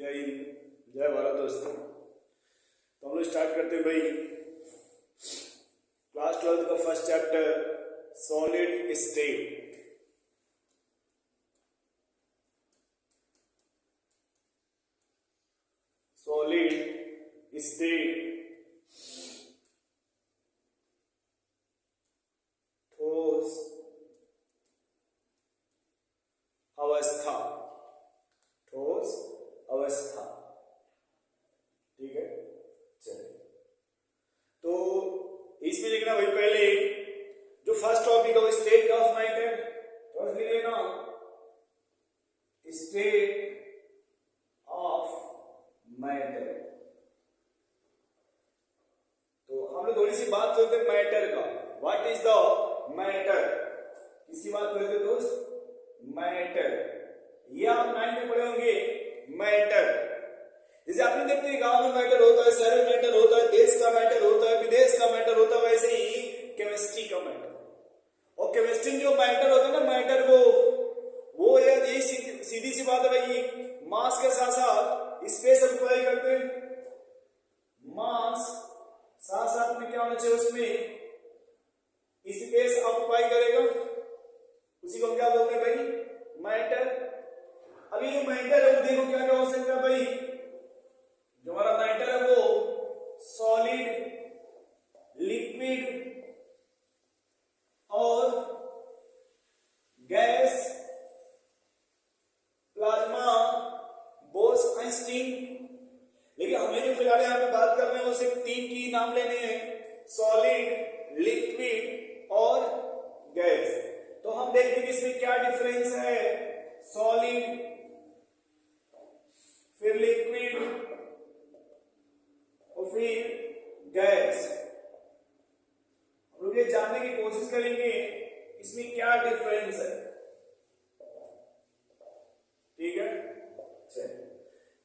जय हिंद, जय भारत दोस्तों। तो हम लोग स्टार्ट करते हैं भाई क्लास 12 का first chapter solid state. Solid state ठोस अवस्था, ठोस अवस्था। ठीक है, चलिए। तो इसमें लिखना भाई पहले जो फर्स्ट टॉपिक है वो स्टेट ऑफ मैटर, फर्स्ट लिख लेना स्टेट ऑफ मैटर। तो हम लोग थोड़ी सी बात करते हैं मैटर का। व्हाट इज द मैटर, किसकी बात करते हैं दोस्त? मैटर। ये आप 9 में पढ़े होंगे मैटर। जैसे आपने देखते हैं गांव में मैटर होता है, शहर में मैटर होता है, देश का मैटर होता है, विदेश का मैटर होता है, वैसे ही केमिस्ट्री का मैटर। और केमिस्ट्री जो मैटर होता है ना, मैटर वो यही सीधी सी बात है भाई, मास के साथ साथ स्पेस ऑक्युपाई करते हैं। मास साथ साथ में क्या होना चाहिए, उसमें स्पेस ऑक्युपाई करेगा, उसी को क्या बोलते हैं भाई? मैटर। अभी जो मैटर है वो देखो क्या क्या हो सकता है भाई। जो हमारा मैटर है वो सॉलिड, लिक्विड और गैस, प्लाज्मा, बोस-आइंस्टीन। लेकिन हमें जो फिलहाल यहाँ पे बात कर रहे हैं वो सिर्फ 3 की नाम लेने हैं, सॉलिड, लिक्विड और गैस। तो हम देखते हैं कि इसमें क्या डिफरेंस है। सॉलिड, फिर लिक्विड और फिर गैस। हम लोग ये जानने की कोशिश करेंगे इसमें क्या डिफरेंस है। ठीक है, चलिए।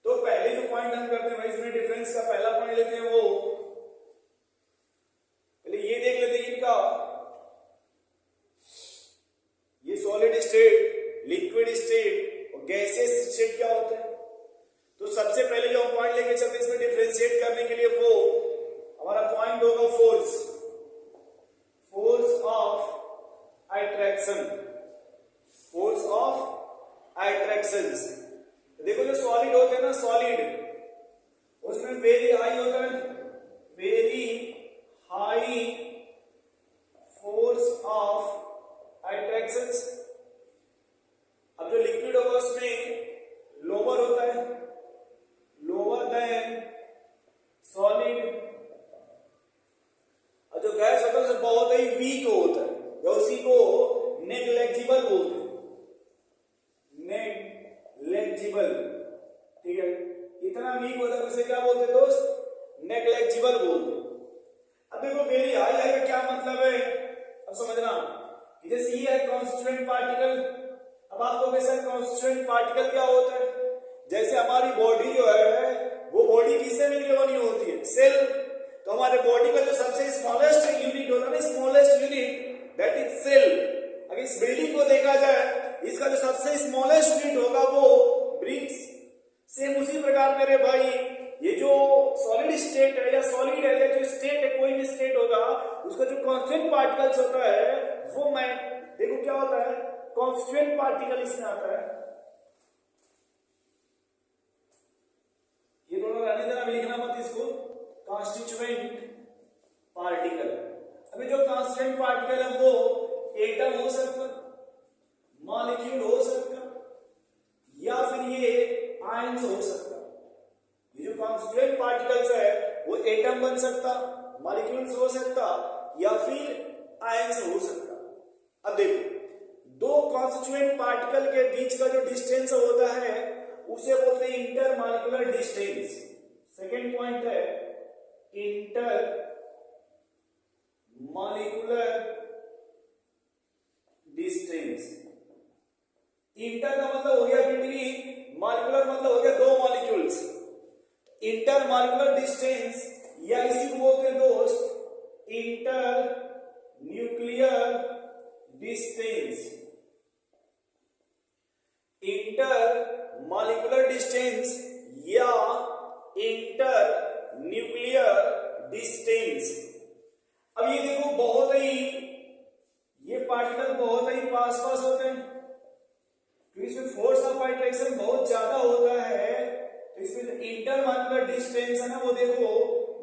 तो पहले जो पॉइंट हम करते हैं भाई इसमें डिफरेंस का पहला पॉइंट लेते हैं, वो पहले ये देख लेते हैं इनका, ये सॉलिड स्टेट, लिक्विड स्टेट और गैसियस स्टेट क्या होता है। तो सबसे पहले जो हम पॉइंट लेके चलते हैं इसमें डिफरेंशिएट करने के लिए, वो हमारा पॉइंट होगा force, force of attraction, force of attraction. देखो जो सॉलिड होते हैं ना, सॉलिड उसमें वेरी हाई होता है, very high force of attraction. अब जो लिक्विड होगा उसमें लोअर होता है, लोअर देन सॉलिड। और जो गैस होता है बहुत ही वीक होता है, या उसी को नेग्लेक्जिबल बोलते हैं, नेग्लेक्जिबल। ठीक है, इतना वीक होता है उसे क्या बोलते हैं दोस्त? नेग्लेक्जिबल बोलते हैं। अब देखो वेरी हाई है क्या मतलब है, अब समझना कि जैसे ये है कॉन्स्टिट्यूएंट पार्टिकल। अब आपको कैसा कॉन्स्टिट्यूएंट पार्टिकल क्या होता है? जैसे हमारी बॉडी जो है वो बॉडी किससे मिलकर बनी होती है? सेल। तो हमारे बॉडी का जो सबसे स्मॉलेस्ट यूनिट होता है ना, smallest unit, that is cell. अगर इस बिल्डिंग को देखा जाए, इसका जो सबसे स्मॉलेस्ट यूनिट होगा वो ब्रिक्स। सेम उसी प्रकार मेरे भाई ये जो सॉलिड स्टेट है या सॉलिड है या जो स्टेट है, कोई भी स्टेट होगा, उसका जो कांस्टेंट पार्टिकल्स होता है वो मैं देखो क्या होता है, कांस्टेंट पार्टिकल इसमें आता है। ये दोनों रहने देना, लिखना मत इसको, कांस्टिट्यूएंट पार्टिकल। अभी जो कांस्टेंट पार्टिकल है वो एटम हो सकता, मॉलिक्यूल हो सकता, या फिर ये आयंस हो सकता। ये जो कांस्टिट्यूएंट पार्टिकल्स है वो एटम बन सकता, मॉलिक्यूल्स हो सकता, या फिर आयंस हो सकता। अब देखो दो कांस्टिट्यूएंट पार्टिकल के बीच का जो डिस्टेंस होता है उसे बोलते हैं inter molecular distance. Second point है इंटर मॉलिक्यूलर डिस्टेंस। इंटर का मतलब हो गया बिटवीन, मॉलिक्यूलर मतलब हो गया दो मॉलिक्यूल्स। इंटर मॉलिक्यूलर डिस्टेंस या इसी को बोलते हैं दोस्त inter nuclear distance. Inter molecular distance attraction बहुत ज्यादा होता है तो इसमें जो इंटरमॉलिक्यूलर डिस्टेंस है ना वो देखो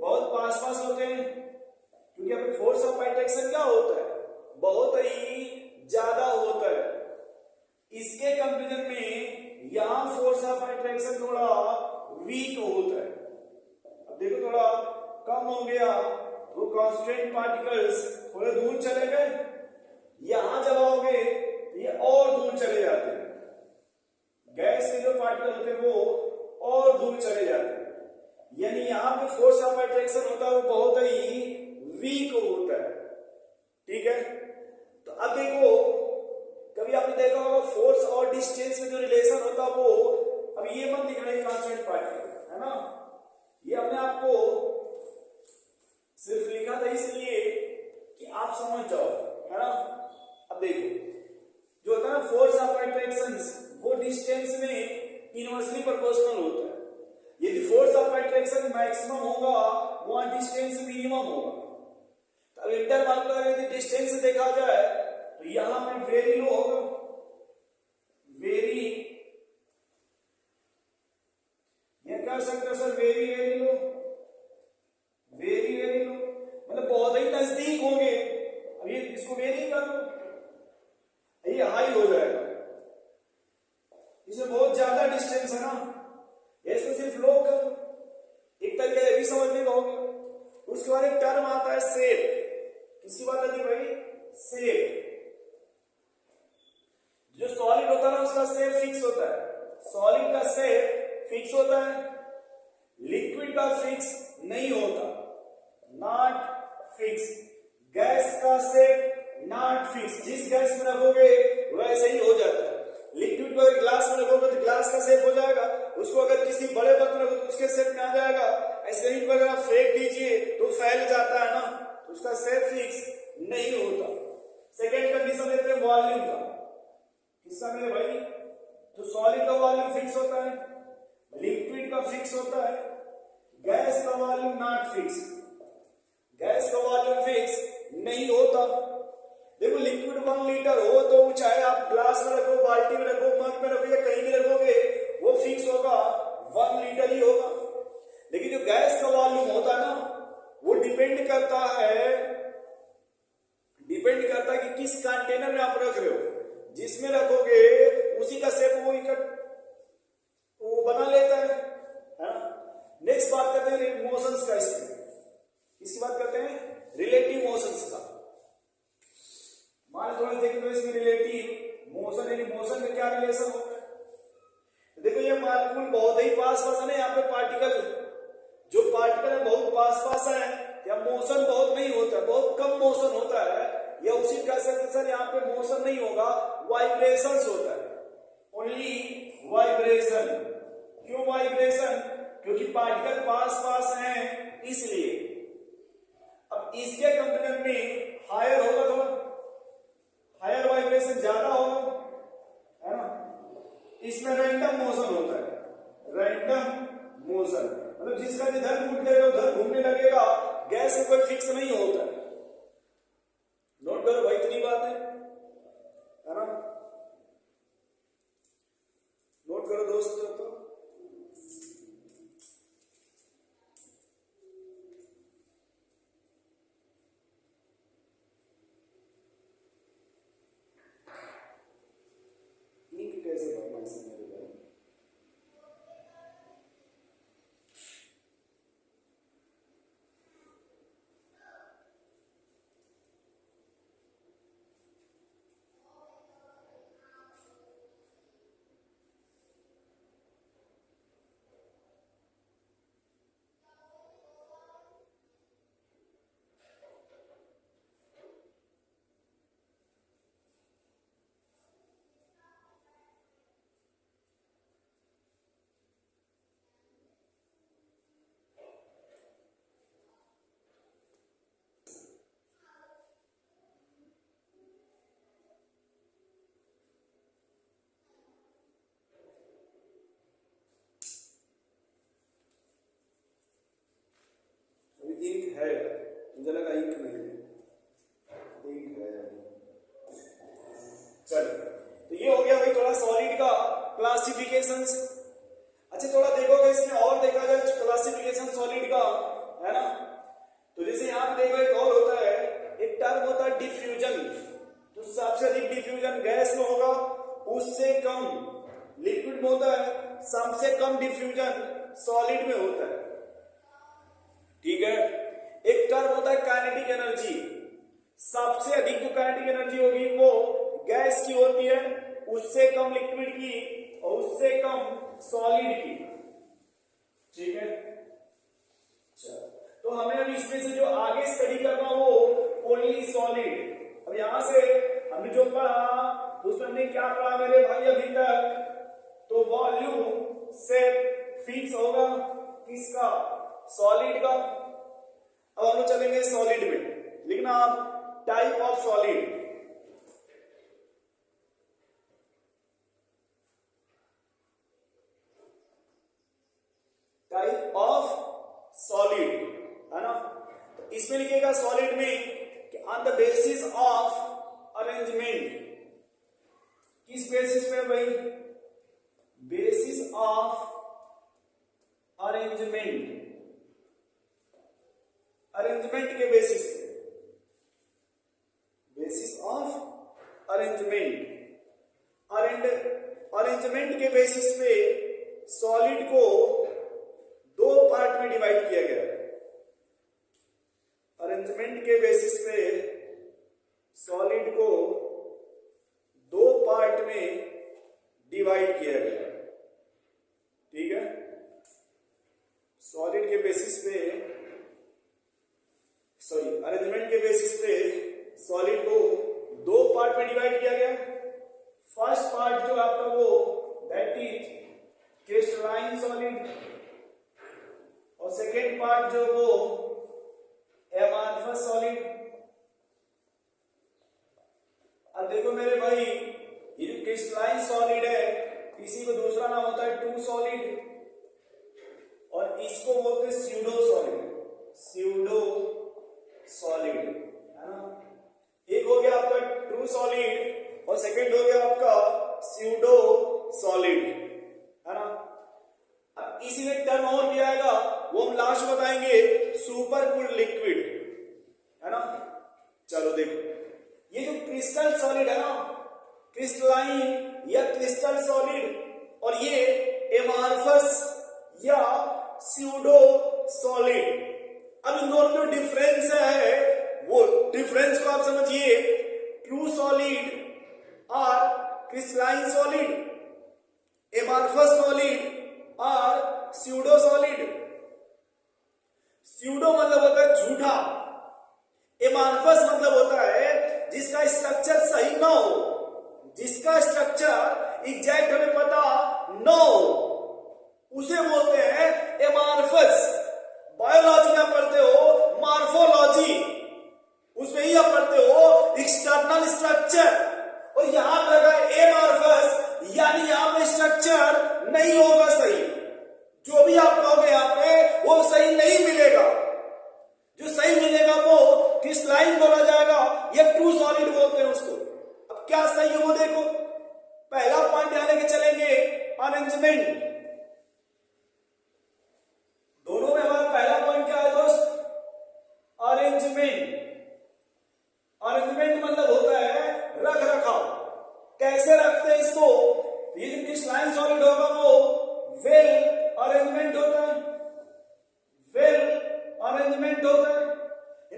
बहुत पास पास होते हैं, क्योंकि हमें फोर्स ऑफ अट्रैक्शन क्या होता है बहुत ही ज्यादा होता है। इसके कंपैरिजन में यहां फोर्स ऑफ अट्रैक्शन थोड़ा वीक होता है। अब देखो थोड़ा कम हो गया तो कांस्टेंट पार्टिकल्स थोड़े दूर चले गए, यहां जब आओगे ये और दूर चले जाते हैं, गैस के जो पार्टिकल होते हैं वो और दूर चले जाते हैं, यानी यहां पे फोर्स ऑफ अट्रैक्शन होता है वो बहुत ही वीक होता है। ठीक है, तो अब देखो कभी आपने देखा होगा फोर्स और डिस्टेंस में जो रिलेशन होता है वो, अब ये मत दिख रहा है कांस्टेंट पार्टिकल है ना, ये अपने आप को सिर्फ लिखा था इसलिए कि आप समझ जाओ है ना। अब देखो जो होता है ना फोर्स ऑफ अट्रैक्शन वो डिस्टेंस में इनवर्सली प्रोपोर्शनल होता है। यदि फोर्स ऑफ अट्रैक्शन मैक्सिमम होगा वहां डिस्टेंस मिनिमम होगा। अब इंटरमॉलिक्यूलर यदि डिस्टेंस देखा जाए तो यहां पे वेरी लो होगा, वेरी ये कह सकते हो sir very very low, very very low मतलब बहुत ही नजदीक होंगे। अब ये इसको वेरी कर लो, ये हाई हो जाएगा, इसमें बहुत ज्यादा डिस्टेंस है ना, इसमें सिर्फ लो कर एक तरीके से भी समझने का होगा। उसके बाद एक टर्म आता है शेप, किसकी बात आती है भाई शेप। जो सॉलिड होता है ना उसका शेप फिक्स होता है, सॉलिड का शेप फिक्स होता है, लिक्विड का फिक्स नहीं होता, नॉट फिक्स। गैस का शेप नॉट फिक्स, जिस गैस में रखोगे वैसे ही हो जाता है। लिक्विड को ग्लास में रखोगे तो ग्लास का शेप हो जाएगा, उसको अगर किसी बड़े बर्तन में रखो तो उसके शेप में आ जाएगा। ऐसे ही अगर आप फेंक दीजिए तो फैल जाता है ना, उसका शेप फिक्स नहीं होता। सेकेंड कंडीशन लेते हैं वॉल्यूम का, किसका मेरे भाई, तो सॉलिड का वॉल्यूम फिक्स होता है, लिक्विड का फिक्स होता है, गैस का वॉल्यूम नॉट फिक्स, गैस का वॉल्यूम फिक्स नहीं होता। देखो लिक्विड 1 लीटर हो तो चाहे आप ग्लास में रखो, बाल्टी में रखो, मग में रखो या कहीं भी रखोगे वो फिक्स होगा, 1 लीटर ही होगा। लेकिन जो गैस का वॉल्यूम होता है ना वो डिपेंड करता है कि किस कंटेनर में आप रख रहे हो, जिसमें रखोगे उसी का शेप वो बना लेता है ना। नेक्स्ट बात करते हैं मोशंस का, इसकी बात करते हैं रिलेटिव मोशंस का। मान थोड़ा देखिए तो इसमें रिलेटिव मोशन यानी मोशन का क्या रिलेशन होगा। देखो ये मॉलिक्यूल बहुत ही पास पास है ना, यहाँ पे पार्टिकल जो पार्टिकल है बहुत पास पास है, या मोशन बहुत नहीं होता, बहुत कम मोशन होता है, या उसी कह सकते सर यहाँ पे मोशन नहीं होगा, वाइब्रेशंस होता है, ओनली वाइब्रेशन। क्यों वाइब्रेशन, क्योंकि पार्टिकल पास पास हैं इसलिए। अब इसके कंपेरिजन में हायर होगा, थोड़ा हायर वाइब्रेशन ज्यादा होगा है ना। इसमें रैंडम मोशन होता है, रैंडम मोशन मतलब जिसका जिधर घूम गए उधर घूमने लगेगा, गैस में कोई फिक्स नहीं होता है। नोट करो भाई इतनी बात है ना, नोट करो दोस्तों। तो कैसे भरना है मेरे भाई, इंक है, मुझे लगा इंक नहीं है, इंक है। चलो तो ये हो गया भाई थोड़ा सॉलिड का क्लासिफिकेशंस। अच्छा थोड़ा देखोगे इसमें और देखा जाए क्लासिफिकेशन सॉलिड का, है ना। तो जैसे यहाँ पे देखो एक और होता है, एक टर्म होता है डिफ्यूजन। तो सबसे अधिक डिफ्यूजन गैस में होगा, उससे कम लिक्विड में होता है, सबसे कम डिफ्यूजन सॉलिड में होता है, ठीक है। एक टर्म होता है काइनेटिक एनर्जी। सबसे अधिक जो काइनेटिक एनर्जी होगी वो गैस की होती है, उससे कम लिक्विड की और उससे कम सॉलिड की, ठीक है। तो हमें अब इसमें से जो आगे स्टडी करना वो ओनली सॉलिड। अब यहां से हमने जो पढ़ा उसमें हमने क्या पढ़ा मेरे भाई अभी तक, तो वॉल्यूम से फिक्स होगा किसका, सॉलिड का। अब हम लोग चलेंगे सॉलिड में, लिखना आप type of solid. Type of solid, है ना। तो इसमें लिखिएगा सॉलिड में कि on the basis of arrangement. किस बेसिस पे भाई, बेसिस ऑफ अरेंजमेंट, अरेंजमेंट के बेसिस पे, बेसिस ऑफ अरेंजमेंट, अरेंजमेंट के बेसिस पे सॉलिड को दो पार्ट में डिवाइड किया गया। अरेंजमेंट के बेसिस पे सॉलिड को दो पार्ट में डिवाइड किया गया, ठीक है। सॉलिड के बेसिस पे, सॉरी अरेंजमेंट के बेसिस पे सॉलिड को दो पार्ट में डिवाइड किया गया। फर्स्ट पार्ट जो आपका वो दैट इज क्रिस्टलाइन सॉलिड, और सेकेंड पार्ट जो वो एमार्फस सॉलिड। अब देखो मेरे भाई, ये जो क्रिस्टलाइन सॉलिड है इसी को दूसरा नाम होता है ट्रू सॉलिड, और इसको बोलते हैं स्यूडो सॉलिड, स्यूडो सॉलिड, है ना। एक हो गया आपका ट्रू सॉलिड और सेकंड हो गया आपका स्यूडो सॉलिड, है ना। अब इसी में टर्म और भी आएगा, वो हम लास्ट बताएंगे, सुपर कूल्ड लिक्विड, है ना। चलो देखो, ये जो क्रिस्टल सॉलिड है ना, क्रिस्टलाइन या क्रिस्टल सॉलिड, और ये एमार्फस या स्यूडो सॉलिड। अब इन दोनों में डिफरेंस है, वो डिफरेंस को आप समझिए। ट्रू सॉलिड और क्रिस्टलाइन सॉलिड, एमार्फस सॉलिड और स्यूडो सॉलिड। स्यूडो मतलब होता है झूठा, एमार्फस मतलब होता है जिसका स्ट्रक्चर सही ना हो, जिसका स्ट्रक्चर एग्जैक्ट हमें पता ना हो, उसे बोलते हैं एमार्फस। बायोलॉजी में पढ़ते हो मार्फोलॉजी, उसमें ही आप पढ़ते हो एक्सटर्नल स्ट्रक्चर, और यहां पर अगर एमार्फस यानी यहां पे स्ट्रक्चर नहीं होगा सही, जो भी आप कहोगे यहां पे वो सही नहीं मिलेगा। जो सही मिलेगा वो क्रिस्टलाइन बोला जाएगा या ट्रू सॉलिड बोलते हैं उसको। अब क्या सही है वो देखो, पहला पॉइंट यहां लेके चलेंगे अरेंजमेंट। दोनों में हमारा पहला पॉइंट क्या है दोस्त, अरेंजमेंट। अरेंजमेंट मतलब होता है रख रखाव, कैसे रखते हैं इसको। ये जो क्रिस्टलाइन सॉलिड होगा वो वेल अरेंजमेंट होता है, वेल अरेंजमेंट होता है,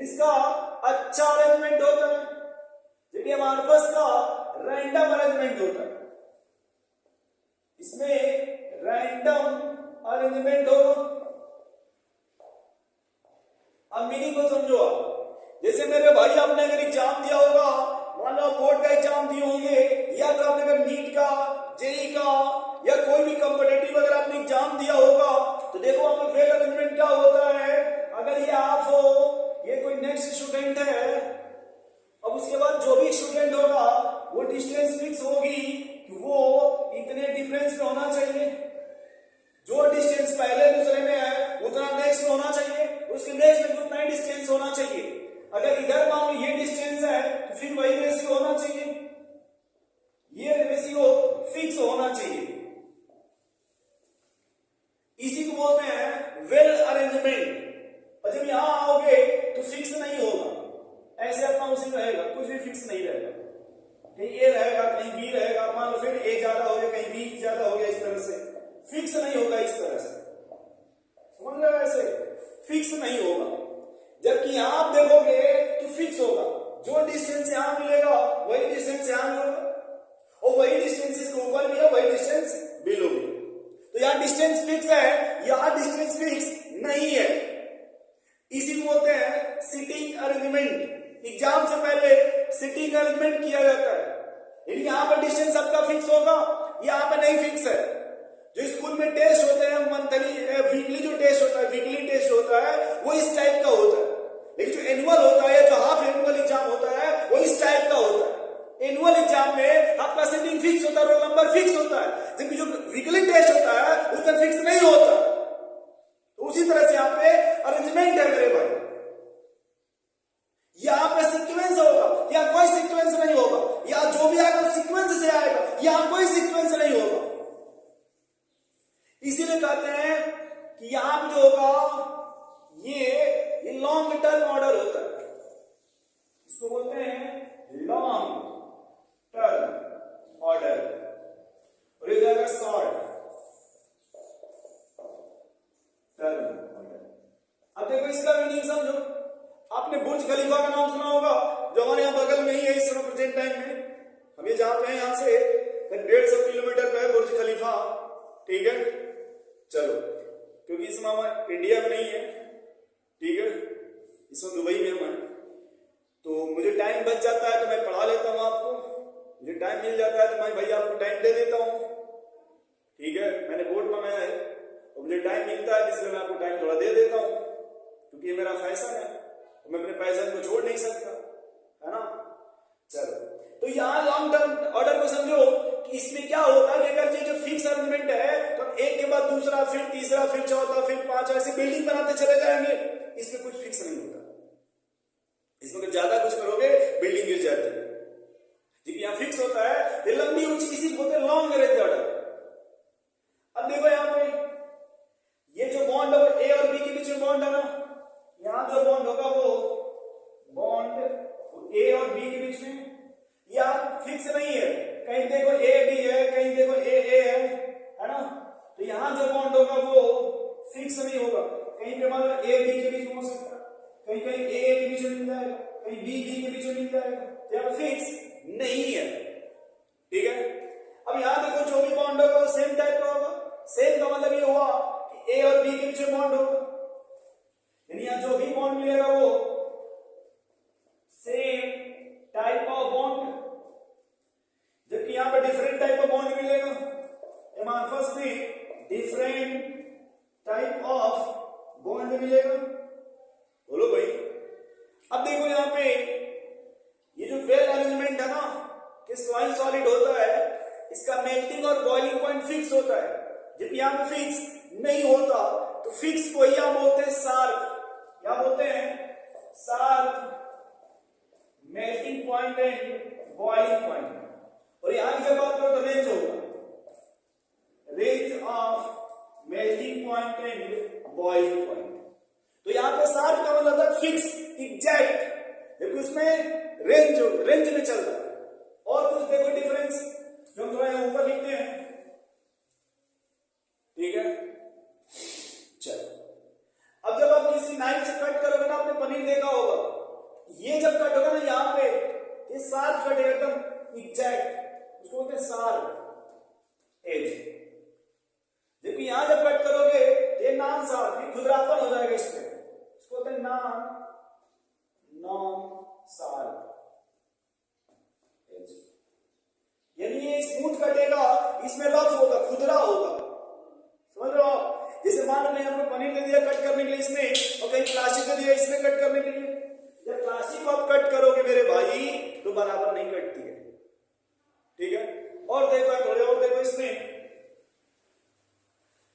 इसका अच्छा अरेंजमेंट होता है, जबकि एमार्फस का रैंडम अरेंजमेंट होता है, इसमें रैंडम अरेंजमेंट होगा। अब मीनिंग को समझो आप, जैसे मेरे भाई आपने अगर एग्जाम दिया होगा, मान लो बोर्ड का एग्जाम दिए होंगे, या तो आपने अगर नीट का, जेई का या कोई भी कॉम्पिटिटिव अगर आपने एग्जाम दिया होगा, तो देखो वहां पर फेल अरेंजमेंट क्या होता है। अगर ये आप हो, ये कोई नेक्स्ट स्टूडेंट है, अब उसके बाद जो भी स्टूडेंट होगा वो डिस्टेंस फिक्स होगी कि वो इतने डिफरेंस में होना चाहिए, जो डिस्टेंस पहले दूसरे में है उतना नेक्स्ट में होना चाहिए, उसके नेक्स्ट में उतना ही डिस्टेंस फिक्स नहीं होगा इस तरह से, समझ रहे हो, ऐसे फिक्स नहीं होगा। जबकि यहां आप देखोगे तो फिक्स होगा, जो डिस्टेंस यहां मिलेगा वही डिस्टेंस यहां मिलेगा, और वही डिस्टेंस इसके ऊपर भी है, वही डिस्टेंस बिलो भी। तो यहां डिस्टेंस फिक्स है, यहां डिस्टेंस फिक्स नहीं है। इसी को बोलते हैं सिटिंग अरेंजमेंट। एग्जाम से पहले सिटिंग अरेंजमेंट किया जाता है, यानी यहां पर डिस्टेंस आपका फिक्स होगा, यहां पर नहीं फिक्स है। जो स्कूल में टेस्ट होते हैं मंथली वीकली, जो टेस्ट होता है, वीकली टेस्ट होता है, वो इस टाइप का होता है। लेकिन जो एनुअल होता है या जो हाफ एनुअल एग्जाम होता है वो इस टाइप का होता है। एनुअल एग्जाम में आपका सिटिंग फिक्स होता है, रोल नंबर फिक्स होता है, जबकि जो वीकली टेस्ट होता है उसमें फिक्स नहीं होता। तो उसी तरह से यहाँ पे अरेंजमेंट है मेरे भाई, यहाँ पे सीक्वेंस होगा, या कोई सीक्वेंस नहीं होगा, या जो भी आएगा सीक्वेंस से आएगा, यहां कोई सीक्वेंस नहीं होगा। इसीलिए कहते हैं कि यहां पे जो होगा ये लॉन्ग टर्म ऑर्डर होता है, इसको बोलते हैं लॉन्ग टर्म ऑर्डर, और ये जाएगा शॉर्ट टर्म ऑर्डर। अब देखो इसका मीनिंग समझो, आपने बुर्ज खलीफा का नाम सुना होगा, जो हमारे यहाँ बगल में ही है इस समय प्रेजेंट टाइम में। हम ये जहां पे हैं यहां से 150 किलोमीटर पे है बुर्ज खलीफा, ठीक है। चलो, क्योंकि इस समय हम इंडिया में नहीं है, ठीक है, इस समय दुबई में हम, तो मुझे टाइम बच जाता है तो मैं पढ़ा लेता हूं आपको, मुझे टाइम मिल जाता है तो मैं भैया आपको टाइम दे देता हूं, ठीक है। मैंने बोर्ड मंगाया है और मुझे टाइम मिलता है, इसलिए मैं आपको टाइम थोड़ा दे देता हूं, क्योंकि ये मेरा फैशन है, मैं अपने पैसे को छोड़ नहीं सकता, है ना। चलो, तो यहां लॉन्ग टर्म ऑर्डर को समझो कि इसमें क्या होता है कि अगर ये जो फिक्स अरेंजमेंट है तो एक के बाद दूसरा, फिर तीसरा, फिर चौथा, फिर पांचवा, ऐसे बिल्डिंग बनाते चले जाएंगे। इसमें कुछ फिक्स नहीं होता, इसमें कुछ ज्यादा कुछ करोगे बिल्डिंग गिर जाती है। जी, यहां फिक्स होता है, ये लंबी ऊंची, इसी को बोलते हैं लॉन्ग रेंज ऑर्डर। अब देखो यहां पे ये जो बॉन्ड है ए और बी के बीच में बॉन्ड है ना, यहां जो बॉन्ड होगा वो बॉन्ड ए और बी के बीच में, यह फिक्स नहीं है, कहीं देखो ए बी है, कहीं देखो ए है ना। तो यहां जो बॉन्ड होगा वो फिक्स नहीं होगा, कहीं पे मतलब ए बी के बीच में हो सकता है, कहीं कहीं ए के बीच में मिल जाएगा, कहीं बी के बीच में मिल जाएगा, तो यहां फिक्स नहीं है, ठीक है। अब यहां देखो जो भी बॉन्ड होगा वो सेम टाइप का होगा। सेम का मतलब ये हुआ कि ए और बी के बीच में बॉन्ड होगा, यानी यहां जो भी बॉन्ड मिलेगा वो सेम टाइप ऑफ बॉन्ड, जबकि यहां पर डिफरेंट टाइप ऑफ बॉन्ड मिलेगा। फर्स्ट में डिफरेंट टाइप ऑफ बॉन्ड मिलेगा, बोलो भाई। अब देखो यहां पे ये जो वेल अरेंजमेंट है ना, क्रिस्टलाइन सॉलिड होता है, इसका मेल्टिंग और बॉइलिंग पॉइंट फिक्स होता है, जब यहां पे फिक्स नहीं होता तो फिक्स को यहां बोलते हैं शार्प, क्या बोलते हैं, sharp melting point and boiling point. और यहां की जब बात करो तो रेंज होगा, range of melting point and boiling point. तो यहां पे शार्प का मतलब है फिक्स, एग्जैक्ट, देखो उसमें रेंज में चल रहा है। और कुछ देखो डिफरेंस जो हम थोड़ा यहां ऊपर लिखते हैं, ठीक है। चलो, अब जब आप किसी नाइफ से कट करोगे ना, आपने पनीर देखा होगा, ये जब कट होगा ना यहां पे, ये शार्प कट एकदम एग्जैक्ट, उसको बोलते हैं शार्प एज। देखो यहां जब कट करोगे ये नॉन शार्प, ये खुरदरापन हो जाएगा इसमें, इसको बोलते हैं नॉन शार्प एज, यानी ये स्मूथ कटेगा, इसमें रफ होगा, खुदरा होगा, समझ रहे हो आप। जैसे मान लो मैंने आपको पनीर दे दिया कट करने के लिए इसमें, और कहीं प्लास्टिक दे दिया इसमें कट करने के लिए, जब प्लास्टिक को आप कट करोगे मेरे भाई तो बराबर नहीं कटती है, ठीक है। और देखो थोड़े और देखो, इसमें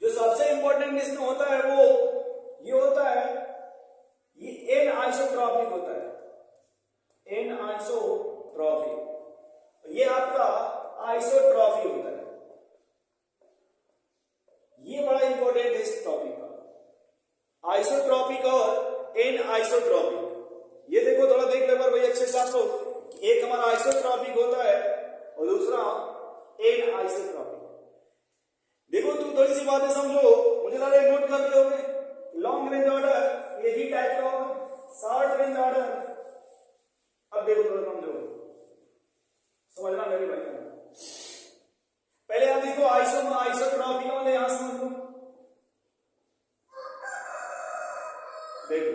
जो सबसे इंपॉर्टेंट इसमें होता है वो ये होता है, ये एन आइसोट्रॉपिक होता है, एन आइसोट्रॉपिक, ये आपका आइसोट्रॉफी होता है। ये बड़ा इंपॉर्टेंट है इस टॉपिक का, आइसोट्रॉपिक और एन आइसोट्रॉपिक। ये देखो थोड़ा देख ले पर भाई अच्छे से आप लोग, एक हमारा आइसोट्रॉपिक होता है और दूसरा एन आइसोट्रॉपिक। देखो तुम थोड़ी सी सी बात है, समझो, मुझे लग रहा है नोट कर लिए होंगे। लॉन्ग रेंज ऑर्डर यही टाइप का होगा, शॉर्ट रेंज ऑर्डर। अब देखो थोड़ा समझो, समझना मेरे भाई। पहले आप देखो आइसोट्रॉपी का मतलब यहां समझ लो। देखो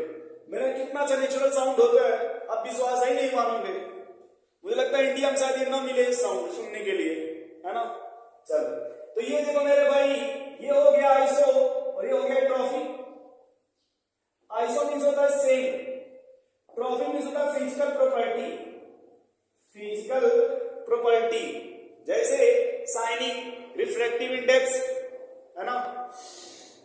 मेरा कितना अच्छा नेचुरल साउंड होता है, आप विश्वास ही नहीं मानोगे। मुझे लगता है इंडिया में शायद ये ना मिले साउंड सुनने के लिए, है ना। चलो, तो ये देखो मेरे भाई, ये हो गया आइसो और ये हो गया ट्रॉफी। आइसो मींस होता है सेम, ट्रॉफी मींस होता है फिजिकल प्रॉपर्टी। फिजिकल प्रॉपर्टी जैसे शाइनिंग, रिफ्रैक्टिव इंडेक्स, है ना।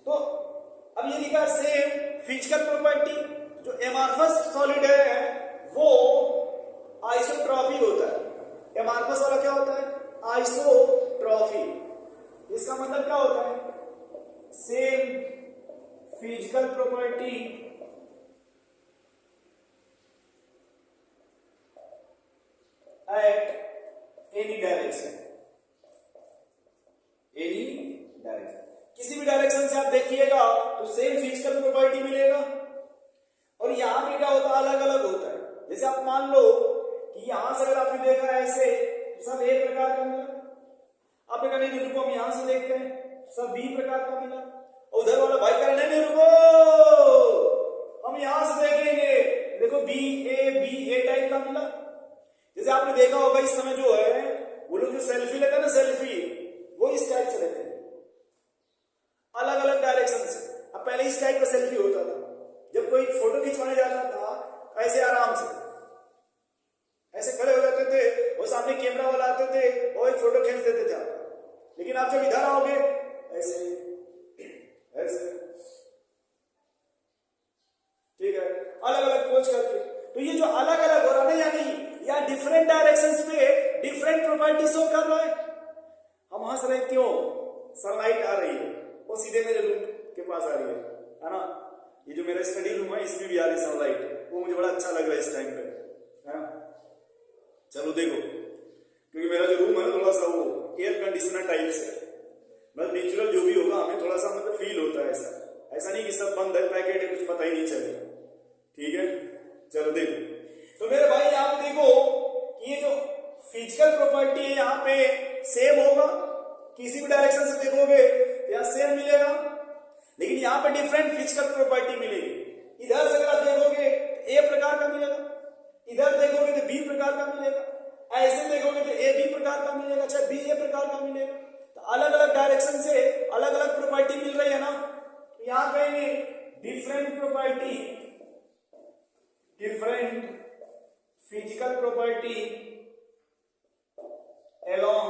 तो अब ये लिखा सेम फिजिकल प्रॉपर्टी। जो एमार्फस सॉलिड है वो आइसोट्रॉफी होता है। एमार्फस वाला क्या होता है? आइसोट्रॉफी। इसका मतलब क्या होता है? Same physical property at any direction. Any direction, किसी भी डायरेक्शन से आप देखिएगा तो सेम फिजिकल प्रॉपर्टी मिलेगा। और यहां पे क्या होता है? अलग अलग होता है। जैसे आप मान लो कि यहां से अगर आपने देखा ऐसे तो सब एक प्रकार का मिला, आपने कहा नहीं रुको हम यहां से देखते हैं, सब बी प्रकार का मिला। उधर वाला भाई कह रहे नहीं रुको हम यहां से देखेंगे, देखो बी ए टाइप का मिला। जैसे आपने देखा होगा इस समय जो है वो लोग जो सेल्फी लेते हैं ना, सेल्फी वो इस टाइप से लेते हैं, अलग अलग डायरेक्शन से। अब पहले इस टाइप का सेल्फी होता था, जब कोई फोटो खिंचवाने जाता था ऐसे आराम से ऐसे खड़े हो जाते थे, वो सामने कैमरा वाला आते थे और एक फोटो खींच देते थे आप। लेकिन आप जब इधर आओगे ऐसे ऐसे, ठीक है, अलग अलग पोज करके। तो ये जो अलग अलग हो रहा है ना, यानी या डिफरेंट डायरेक्शंस पे डिफरेंट प्रॉपर्टी शो कर रहा है। हम हंस रहे क्यों? सनलाइट आ रही है, वो सीधे मेरे रूम के पास आ रही है ना। ये जो मेरा स्टडी रूम है इसमें भी आ रही सनलाइट, वो मुझे बड़ा अच्छा लग रहा है इस टाइम पे, है ना। चलो देखो, क्योंकि मेरा जो रूम है ना थोड़ा सा वो एयर कंडीशनर टाइप से, मतलब नेचुरल जो भी होगा हमें थोड़ा सा मतलब फील होता है। ऐसा नहीं कि सब बंद है, पैकेट है, कुछ पता ही नहीं चलेगा। ठीक है, चलो देखो। तो मेरे भाई यहाँ पे देखो कि ये जो फिजिकल प्रॉपर्टी है यहाँ पे सेम होगा, किसी भी डायरेक्शन से देखोगे तो यहाँ सेम मिलेगा, लेकिन यहाँ पे डिफरेंट फिजिकल प्रॉपर्टी मिलेगी। इधर से अगर आप देखोगे तो ए प्रकार का मिलेगा, इधर देखोगे तो बी प्रकार का मिलेगा, ऐसे देखोगे तो ए बी प्रकार का मिलेगा, चाहे बी ए प्रकार का मिलेगा। तो अलग अलग डायरेक्शन से अलग अलग प्रॉपर्टी मिल रही है ना। तो यहां कहेंगे different property, different physical property along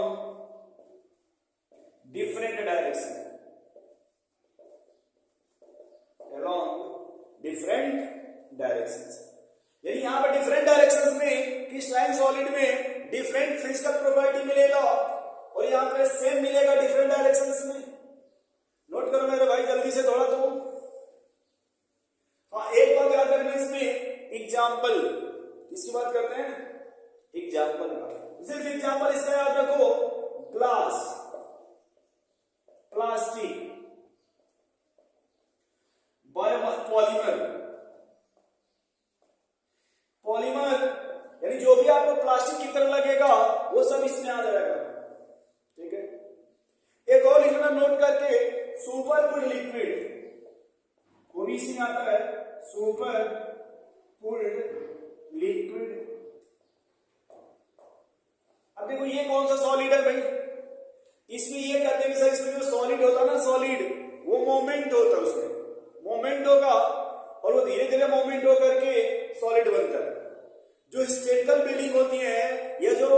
different direction, along different directions। यानी यहां पर डिफरेंट डायरेक्शंस में क्रिस्टलाइन सॉलिड में डिफरेंट फिजिकल प्रॉपर्टी मिलेगा और यहां पे सेम मिलेगा डिफरेंट डायरेक्शंस में। नोट करो मेरे भाई जल्दी से थोड़ा तो। हाँ, एक बात याद रखना इसमें, एग्जाम्पल किसकी बात करते हैं? एग्जाम्पल का। सिर्फ एग्जाम्पल इसका याद रखो, ग्लास, प्लास्टिक, पॉलीमर। पॉलीमर यानी जो भी आपको प्लास्टिक की तरह लगेगा वो सब इसमें आ जाएगा। ठीक है, एक और लिखना नोट करके, सुपर पुल्ड लिक्विड, वो भी इसमें आता है, सुपर पुल्ड लिक्विड। अब देखो ये कौन सा सॉलिड है भाई? इसमें ये कहते हैं सर इसमें जो सॉलिड होता है ना, सॉलिड वो मोमेंट होता है, उसमें मोमेंट होगा और वो धीरे धीरे मोमेंट हो करके सॉलिड बनता है। जो स्पेरिकल बिल्डिंग होती है या जो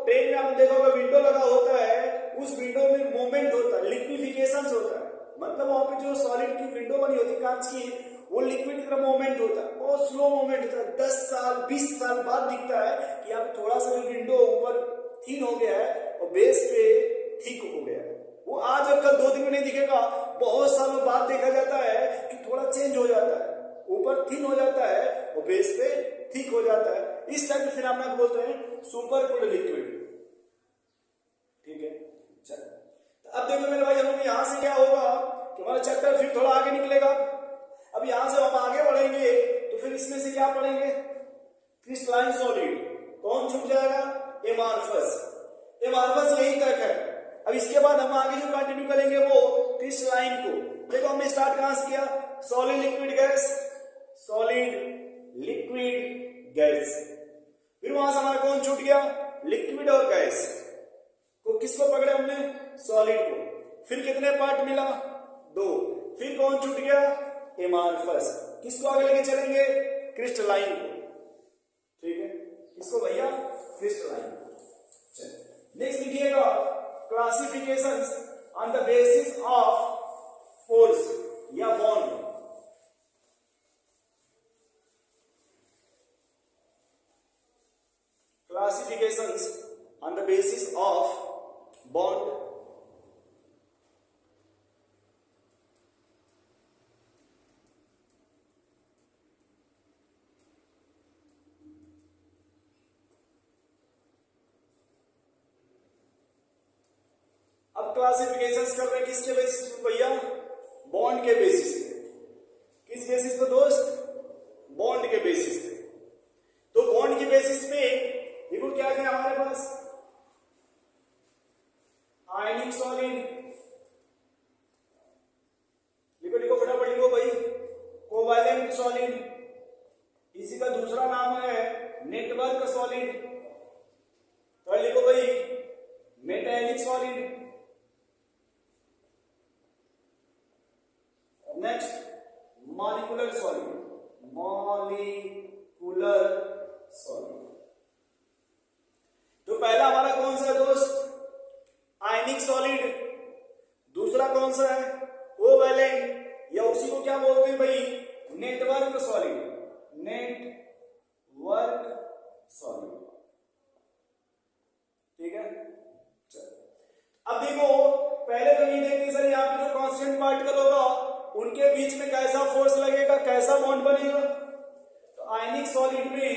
ट्रेन में आपने देखा होगा विंडो लगा होता है, उस विंडो में मोमेंट होता है, लिक्विफिकेशन होता है। मतलब वहां पे जो सॉलिड की विंडो बनी होती है कांच की, वो लिक्विड की तरह मूवमेंट होता है, बहुत स्लो मूवमेंट होता है। 10 साल 20 साल बाद दिखता है कि अब थोड़ा सा विंडो ऊपर थिन हो गया है और बेस पे थिक हो गया है। वो आज और कल 2 दिन में नहीं दिखेगा, बहुत सालों बाद देखा जाता है कि थोड़ा चेंज हो जाता है, ऊपर थिन हो जाता है और बेस पे थिक हो जाता है। इस टाइप के फिनोमेना को बोलते हैं सुपर पुल्ड लिक्विड। ठीक है, चलो अब देखो मेरे भाई, हम लोग यहाँ से क्या होगा कि हमारा चैप्टर फिर थोड़ा आगे निकलेगा। अब यहाँ से हम आगे बढ़ेंगे तो फिर इसमें से क्या पढ़ेंगे? Crystalline solid. कौन छूट जाएगा? एमार्फस। एमार्फस यही तक है। अब इसके बाद हम आगे जो कंटिन्यू करेंगे वो क्रिस्टलाइन को। देखो हमने स्टार्ट कहां से किया? Solid liquid gas, solid liquid gas. फिर वहां से हमारा कौन छूट गया? लिक्विड और गैस को किसको पकड़े हमने? सॉलिड को। फिर कितने पार्ट मिला? 2। फिर कौन छूट गया? एमार्फस। किसको आगे लेके चलेंगे? क्रिस्टलाइन को। ठीक है, किसको भैया? क्रिस्टलाइन। नेक्स्ट लिखिएगा classifications on the basis of force या bond. Classifications on the basis of bond. Classifications कर रहे हैं किसके बेसिस पे भैया? बॉन्ड के बेसिस पे। किस बेसिस पे दोस्त? बॉन्ड के बेसिस पे। तो बॉन्ड के बेसिस पे देखो क्या है हमारे पास? आयनिक सॉलिड। लिखो लिखो फटाफट लिखो भाई। कोवैलेंट सॉलिड, इसी का दूसरा नाम है नेटवर्क सॉलिड। तो लिखो भाई metallic solid. Next molecular solid. Molecular solid. तो पहला हमारा कौन सा है दोस्त? आयनिक सॉलिड। दूसरा कौन सा है? कोवैलेंट, या उसी को क्या बोलते हैं भाई? Network solid. Network solid. ठीक है, चलो अब देखो पहले तो ये देखते सर यहाँ पे जो कांस्टेंट पार्टिकल होगा उनके बीच में कैसा फोर्स लगेगा, कैसा बॉन्ड बनेगा। तो आयनिक सॉलिड में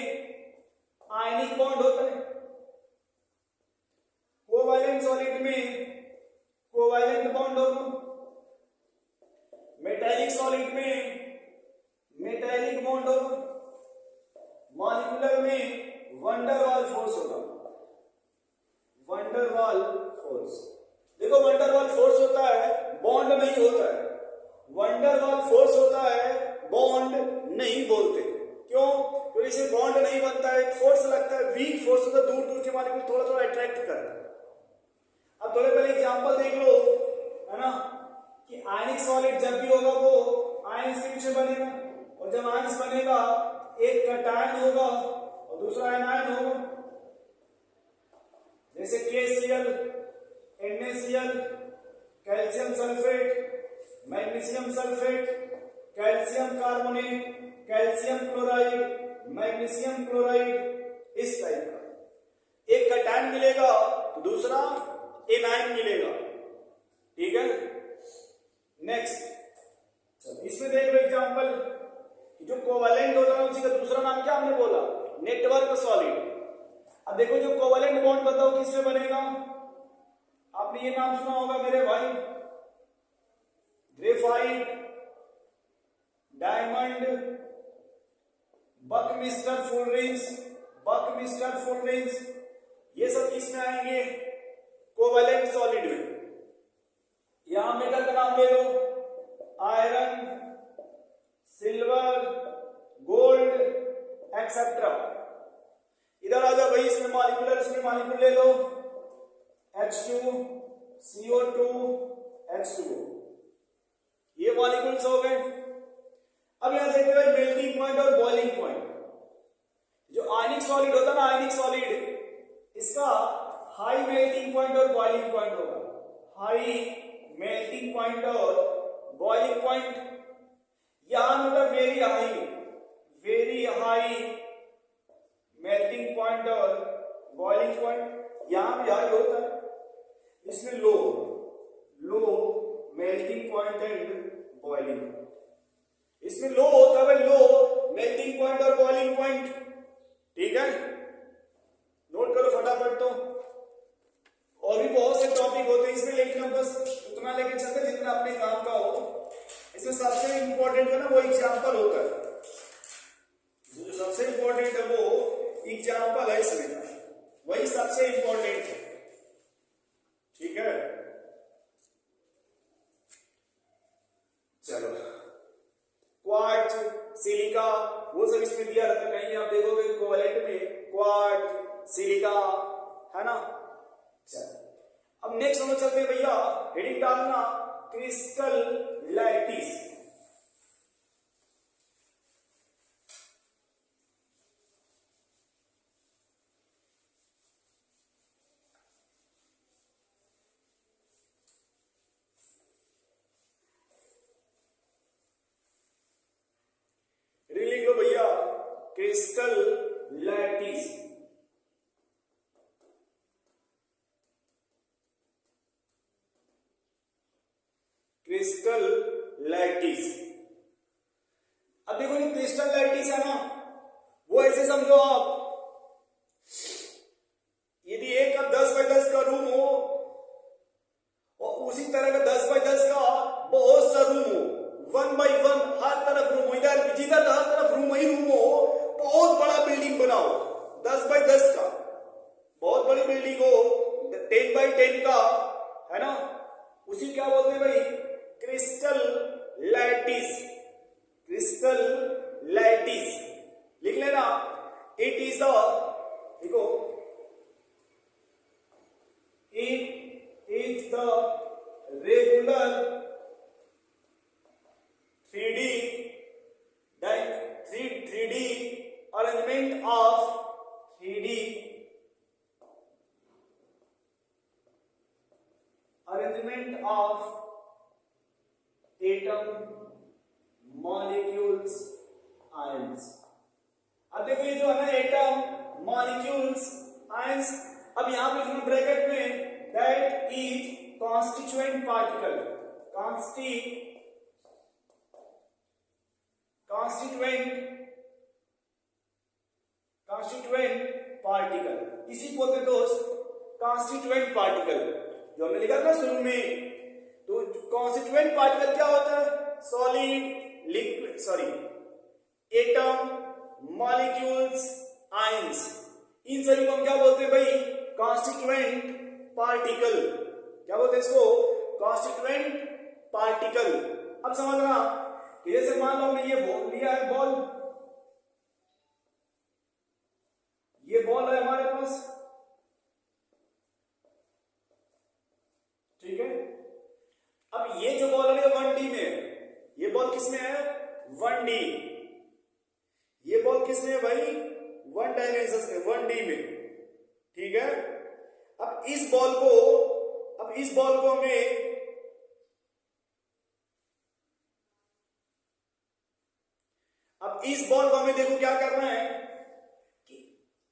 आयनिक बॉन्ड होता है, कोवैलेंट सॉलिड में कोवैलेंट बॉन्ड होगा, मेटालिक सॉलिड में मेटालिक बॉन्ड होगा, मॉलिक्यूलर में वंडरवाल फोर्स होगा। Van der Waals force. देखो वंडरवाल फोर्स होता है, बॉन्ड नहीं होता है। वंडरवाल फोर्स होता है, बॉन्ड नहीं बोलते। क्यों? तो इसे बॉन्ड नहीं बनता है, फोर्स लगता है, वीक फोर्स होता है, दूर दूर के मॉलिक्यूल थोड़ा थोड़ा अट्रैक्ट करता है। अब थोड़े पहले एग्जांपल देख लो, है ना, कि आयनिक सॉलिड जब भी होगा वो आयंस के पीछे बनेगा, और जब आयंस बनेगा एक कैटायन होगा और दूसरा एनायन होगा। जैसे KCl, NaCl, calcium sulphate, magnesium sulphate, calcium carbonate, calcium chloride, magnesium chloride, इस टाइप का एक कैटायन मिलेगा तो दूसरा एनायन मिलेगा। ठीक है, नेक्स्ट इसमें देख लो एग्जांपल, जो कोवैलेंट होता है उसी का दूसरा नाम क्या हमने बोला? Network solid. अब देखो जो कोवैलेंट बॉन्ड बताओ किसमें बनेगा? आपने ये नाम सुना होगा मेरे भाई, ग्रेफाइट, डायमंड, बकमिस्टर फुलरेंस, बकमिस्टर फुलरेंस, ये सब किसमें आएंगे? कोवैलेंट सॉलिड में। यहां मेटल का नाम ले लो, आयरन, सिल्वर, गोल्ड, एक्सेट्रा। इधर आ जाओ भाई, इसमें मॉलिक्यूल ले लो, H2, CO2, H2O, ये मॉलिक्यूल्स हो गए। अब यहां देखते हैं मेल्टिंग पॉइंट और बॉइलिंग पॉइंट। जो आयनिक सॉलिड होता है ना, आयनिक सॉलिड, इसका हाई मेल्टिंग पॉइंट और बॉइलिंग पॉइंट होगा। हाई मेल्टिंग पॉइंट और बॉइलिंग पॉइंट। यहां होगा वेरी हाई मेल्टिंग पॉइंट और बॉइलिंग पॉइंट। यहां भी हाई होता है, इसमें low melting point and boiling point. इसमें लो होता है, लो मेल्टिंग पॉइंट और बॉइलिंग पॉइंट। ठीक है, नोट करो फटाफट। तो और भी बहुत से टॉपिक होते हैं इसमें, लेकिन हम बस उतना लेके चलते हैं जितना अपने काम का हो। इसमें सबसे इंपॉर्टेंट है ना वो एग्जाम्पल होता है, जो सबसे इंपॉर्टेंट है वो एग्जाम्पल है इसमें, वही सबसे इंपॉर्टेंट है। ठीक है, चलो क्वार्ट्ज, सिलिका वो सब इसमें दिया रहता है, कहीं आप देखोगे कोवेलेंट में क्वार्ट्ज, सिलिका, है ना। चलो अब नेक्स्ट हम चलते हैं भैया, हेडिंग डालना क्रिस्टल लैटिस। लिख लो भैया क्रिस्टल लैटिस। Crystal lattice. अब देखो ये क्रिस्टल लैटिस है ना, वो ऐसे समझो आप, यदि एक 10x10 का रूम हो और उसी तरह का 10x10 का बहुत सा रूम हो, 1x1 हर तरफ रूम हो, इधर जिधर हर तरफ रूम ही रूम हो, बहुत बड़ा बिल्डिंग बनाओ 10x10 का, बहुत बड़ी बिल्डिंग हो 10x10 का, है ना, उसी क्या बोलते हैं भाई, क्रिस्टल लैटिस। क्रिस्टल लैटिस लिख लेना। इट इज द, देखो it is the regular 3D arrangement of 3D arrangement of atom, molecules, ions. अब देखो ये जो है ना एटम, मॉलिक्यूल्स, आयंस, अब यहां पे लिखना ब्रैकेट में that is constituent particle, constituent particle, इसी बोलते दोस्त कॉन्स्टिट्यूएंट पार्टिकल, जो हमने लिखा था शुरू में। तो कॉन्स्टिट्यूएंट पार्टिकल क्या होता है, solid, liquid, sorry atom, molecules, ions, इन सभी को हम क्या बोलते हैं भाई, कॉन्स्टिट्यूएंट पार्टिकल। क्या बोलते हैं इसको, कॉन्स्टिट्यूएंट पार्टिकल। अब समझना कि जैसे मान लो हमने ये बॉल लिया है, बॉल, ये बॉल है हमारे पास, ठीक है। अब ये जो बॉल है 1D में है, ये बॉल किसमें है, 1D। ये बॉल किसमें है भाई, 1 डायमेंशन में, 1D में, ठीक है। अब इस बॉल को हमें देखो क्या करना है कि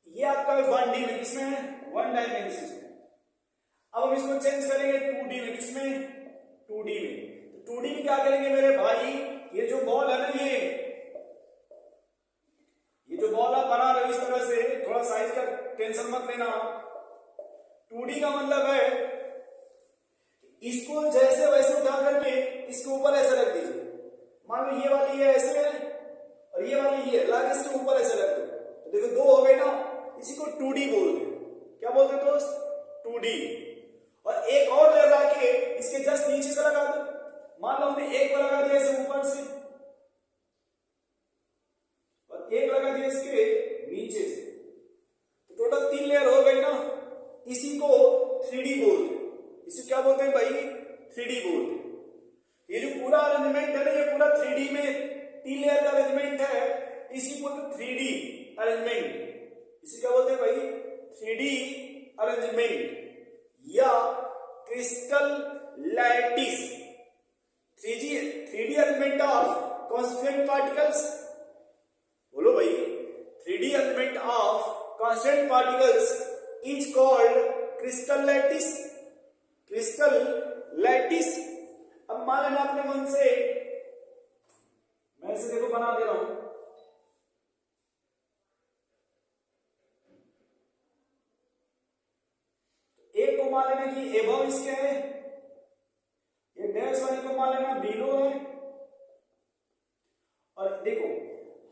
ये आपका 1D में, किसमें है, 1 डायमेंशन में। अब हम इसको चेंज करेंगे 2D में, किसमें, 2D में। 2D में क्या करेंगे मेरे भाई, ये जो बॉल है ना, ये जो बॉल आप बना रहे हो इस तरह से, थोड़ा साइज का टेंशन मत लेना। 2D का मतलब है इसको जैसे वैसे उठा करके इसके ऊपर ऐसे रख दीजिए। मान लो ये वाली ये ऐसे है और ये वाली ये लाके इसके ऊपर ऐसे रख दो, तो देखो 2 हो गए ना, इसी को 2D बोलते हैं। क्या बोलते हैं दोस्त, 2D। और एक और लगा के इसके जस्ट नीचे से लगा दो। मान लो हमने एक को लगा दिया इसे ऊपर से और एक लगा दिया इसके नीचे से, तो टोटल 3 लेयर हो गई ना। इसी को 3D बोलते हैं। इसे क्या बोलते हैं भाई, 3D बोलते हैं। ये जो पूरा अरेंजमेंट है ना, ये पूरा 3D में 3 लेयर का अरेंजमेंट है, इसी को 3D अरेंजमेंट, इसे क्या बोलते हैं भाई, 3D अरेंजमेंट या crystal lattice. 3D arrangement of constituent particles, बोलो भाई, 3D arrangement of constituent particles is called crystal lattice. Crystal lattice. अब मान लेना अपने मन से, मैं इसे देखो बना दे रहा हूं, एक को मान लेने कि एबव इसके है, ये डैश वाली को मान लेना बिलो है। और देखो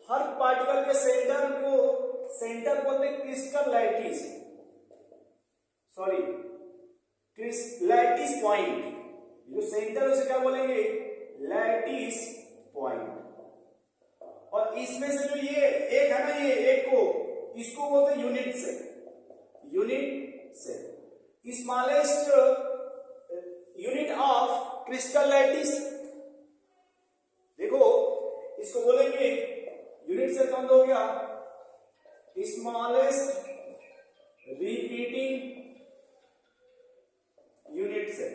हर पार्टिकल के सेंटर बोलते हैं crystal lattice, sorry lattice point. जो सेंटर उसे क्या बोलेंगे, लैटिस पॉइंट। और इसमें से जो ये एक है ना, ये एक को इसको बोलते हैं unit cell. Unit cell smallest unit of crystal lattice. देखो इसको बोलेंगे यूनिट सेल कौन हो गया, smallest repeating unit cell.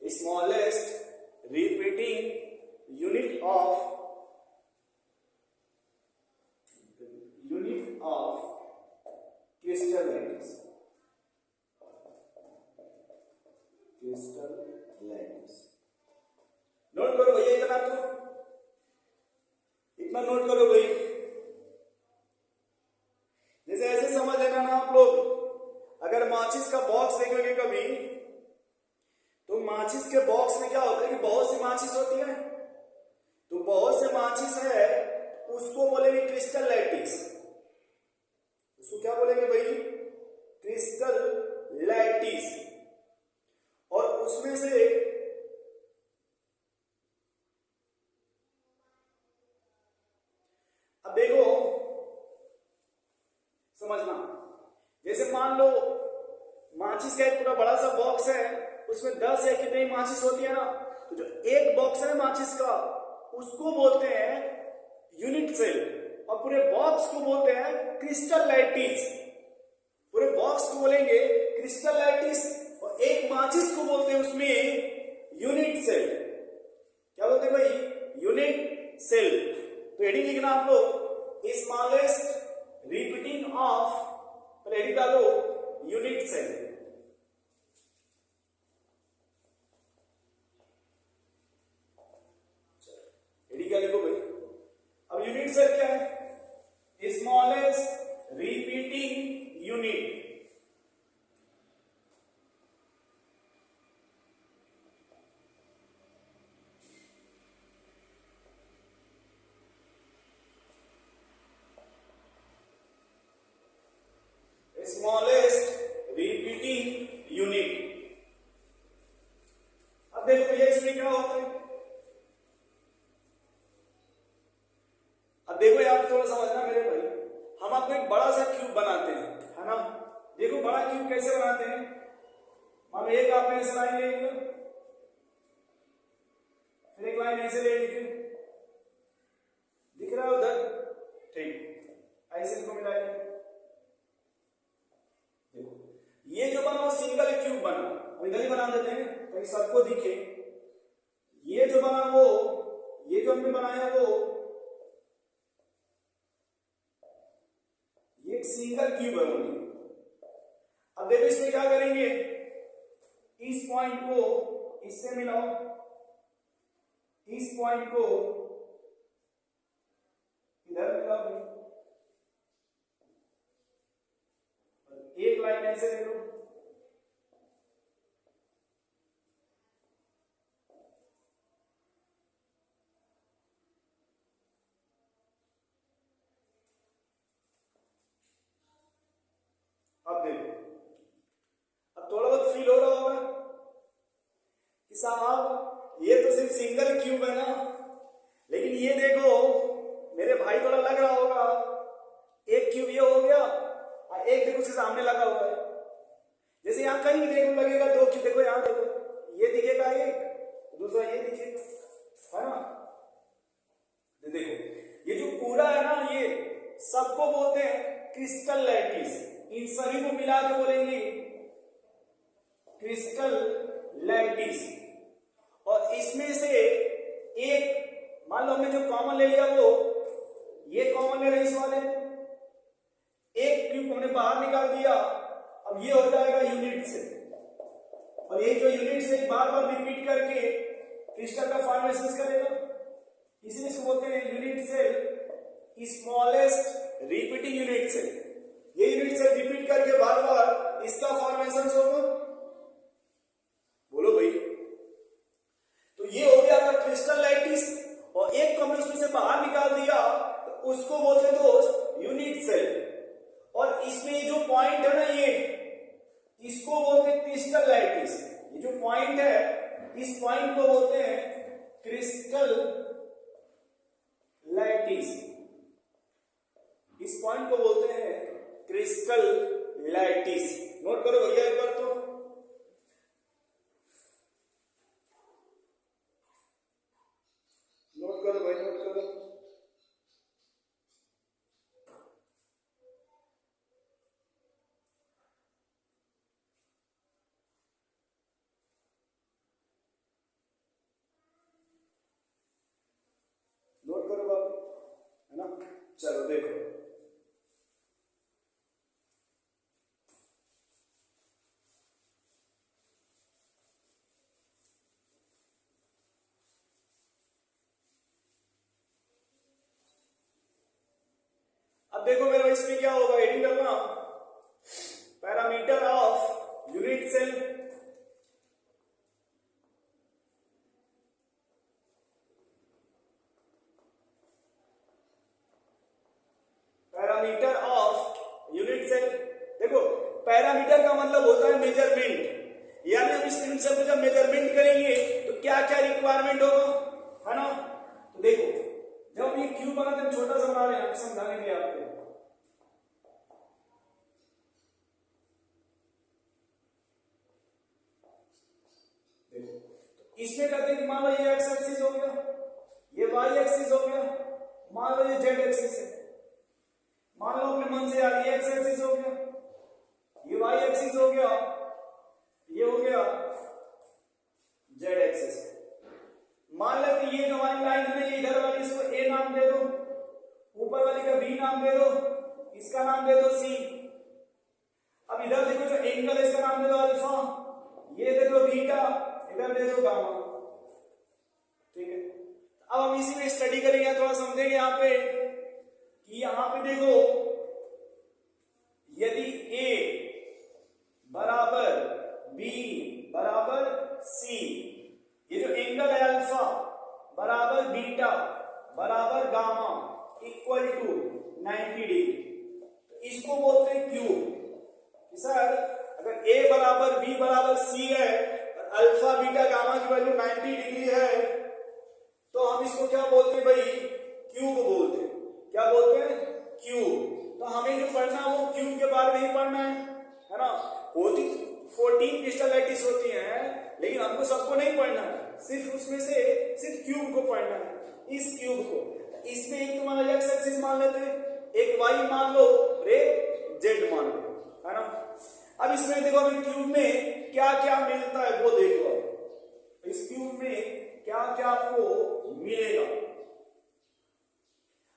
Smallest repeating unit of crystal lattice. Crystal lattice note करो भैया, इतना तो इतना नोट करो भाई। जैसे ऐसे समझ लेना ना आप लोग, अगर माचिस का बॉक्स देखोगे कभी, तो माचिस के बॉक्स में क्या होता है कि बहुत सी माचिस होती है, तो बहुत से माचिस है उसको बोलेंगे क्रिस्टल लैटिस। उसको क्या बोलेंगे भाई, क्रिस्टल लैटिस। और उसमें से अब देखो समझना, जैसे मान लो माचिस का एक पूरा बड़ा सा बॉक्स है, उसमें 10 या कितनी माचिस होती है ना, तो जो एक बॉक्स है माचिस का उसको बोलते हैं यूनिट सेल, और पूरे बॉक्स को बोलते हैं क्रिस्टल लैटिस। पूरे बॉक्स को बोलेंगे क्रिस्टल लैटिस और एक माचिस को बोलते हैं उसमें यूनिट सेल। क्या बोलते हैं भाई, यूनिट सेल। तो हेडिंग लिखना आप लोग, स्मॉलेस्ट रिपीटिंग ऑफ, हेडिंग डालो यूनिट सेल। हेडिंग क्या लिखो भाई, अब यूनिट सेल क्या है, smallest repeating unit. Smallest repeating unit. अब देखो भैया इसमें क्या होता है, अब देखो यहाँ पे थोड़ा समझना मेरे भाई। हम आपको एक बड़ा सा क्यूब बनाते हैं, है ना। देखो बड़ा क्यूब कैसे बनाते हैं, मान लो एक आपने ऐसे लाइन ले लिया, फिर एक लाइन ऐसे ले ली, दिख रहा है उधर, ठीक, ऐसे इसको मिलाइए। देखो ये जो बना वो सिंगल क्यूब बना, अब इधर ही बना देते हैं ताकि सबको दिखे। ये जो बना वो, ये जो हमने बनाया वो एक सिंगल क्यूब है ओनली। अब देखो इसमें क्या करेंगे, इस पॉइंट को इससे मिलाओ, इस पॉइंट को इधर मिलाओ, एक लाइन ऐसे ले लो, अब देखो, अब थोड़ा बहुत फील हो रहा होगा कि साहब ये तो सिर्फ सिंगल क्यूब है ना, लेकिन ये देखो मेरे भाई थोड़ा लग रहा होगा, एक क्यूब ये हो गया और एक देखो उसके सामने लगा हुआ है। जैसे यहाँ कहीं भी देखो लगेगा दो क्यूब, देखो यहाँ देखो, ये दिखेगा एक, दूसरा ये दिखेगा, है ना। देखो ये जो पूरा है ना, ये सबको बोलते हैं क्रिस्टल लैटिस। इन सभी को मिला के बोलेंगे क्रिस्टल लैटिस। और इसमें से एक मान लो हमने जो कॉमन ले लिया, वो ये कॉमन ले रहे इस वाले, एक क्यूब हमने बाहर निकाल दिया, अब ये हो जाएगा यूनिट सेल। और ये जो यूनिट सेल बार बार रिपीट करके क्रिस्टल का फॉर्मेशन करेगा, इसलिए इसको बोलते हैं unit cell, smallest repeating unit cell. ये यूनिट सेल रिपीट करके बार बार इसका फॉर्मेशन होगा। बोलो भाई। तो ये हो गया आपका क्रिस्टल लैटिस, और एक को हमने उसमें से बाहर निकाल दिया तो उसको बोलते हैं दोस्त यूनिट सेल। और इसमें जो पॉइंट है ना, ये इसको बोलते हैं क्रिस्टल लैटिस। ये जो पॉइंट है इस पॉइंट को बोलते हैं क्रिस्टल लैटिस। इस पॉइंट को बोलते हैं क्रिस्टल लैटिस। नोट करो भैया एक बार, तो नोट करो भाई, नोट करो। नोट करो बाबू, है ना। चलो देखो, अब देखो मेरे भाई, इसमें क्या होगा, हेडिंग करना parameter of unit cell. Parameter of unit cell. देखो पैरामीटर का मतलब होता है मेजरमेंट, यानी हम इस यूनिट सेल को जब मेजरमेंट करेंगे तो क्या क्या रिक्वायरमेंट होगा, है ना। तो देखो जब हम ये क्यूब बनाते हैं, छोटा सा बना रहे हैं समझाने के लिए आपको। देखो तो इसमें कहते हैं कि मान लो ये एक्स एक्सिस हो गया, ये वाई एक्सिस हो गया, मान लो ये जेड एक्सिस है, मान लो अपने मन से यार ये एक्स एक्सिस हो गया, ये वाई एक्सिस हो गया, ये हो गया जेड एक्सिस। मान लो कि ये जो हमारी लाइन है ना, ये इधर वाली इसको ए नाम दे दो, ऊपर वाली का बी नाम दे दो, इसका नाम दे दो सी। अब इधर देखो जो एंगल है इसका नाम दे दो अल्फा, ये दे दो बीटा, इधर दे दो गामा। ठीक है, अब हम इसी में स्टडी करेंगे, थोड़ा समझेंगे यहाँ पे कि यहाँ पे देखो यदि ए बराबर बी बराबर सी, ये जो एंगल है अल्फा बराबर बीटा बराबर गामा इक्वल टू 90 डिग्री, तो इसको बोलते हैं क्यूब। सर अगर ए बराबर बी बराबर सी है और अल्फा बीटा गामा की वैल्यू 90 डिग्री है, तो हम इसको क्या बोलते हैं भाई, क्यूब बोलते हैं। क्या बोलते हैं, क्यूब। तो हमें जो पढ़ना है वो क्यूब के बारे में ही पढ़ना है ना। होती 14 क्रिस्टल लैटिस होती हैं, लेकिन हमको सबको नहीं पढ़ना है, सिर्फ उसमें से सिर्फ क्यूब को पढ़ना है, इस क्यूब को। इसमें एक तुम्हारा एक्स एक्सिस मान लेते हैं, एक वाई मान लो और एक जेड मान लो, है ना। अब इसमें देखो अभी क्यूब में क्या क्या मिलता है वो देखो। इस क्यूब में क्या क्या आपको मिलेगा।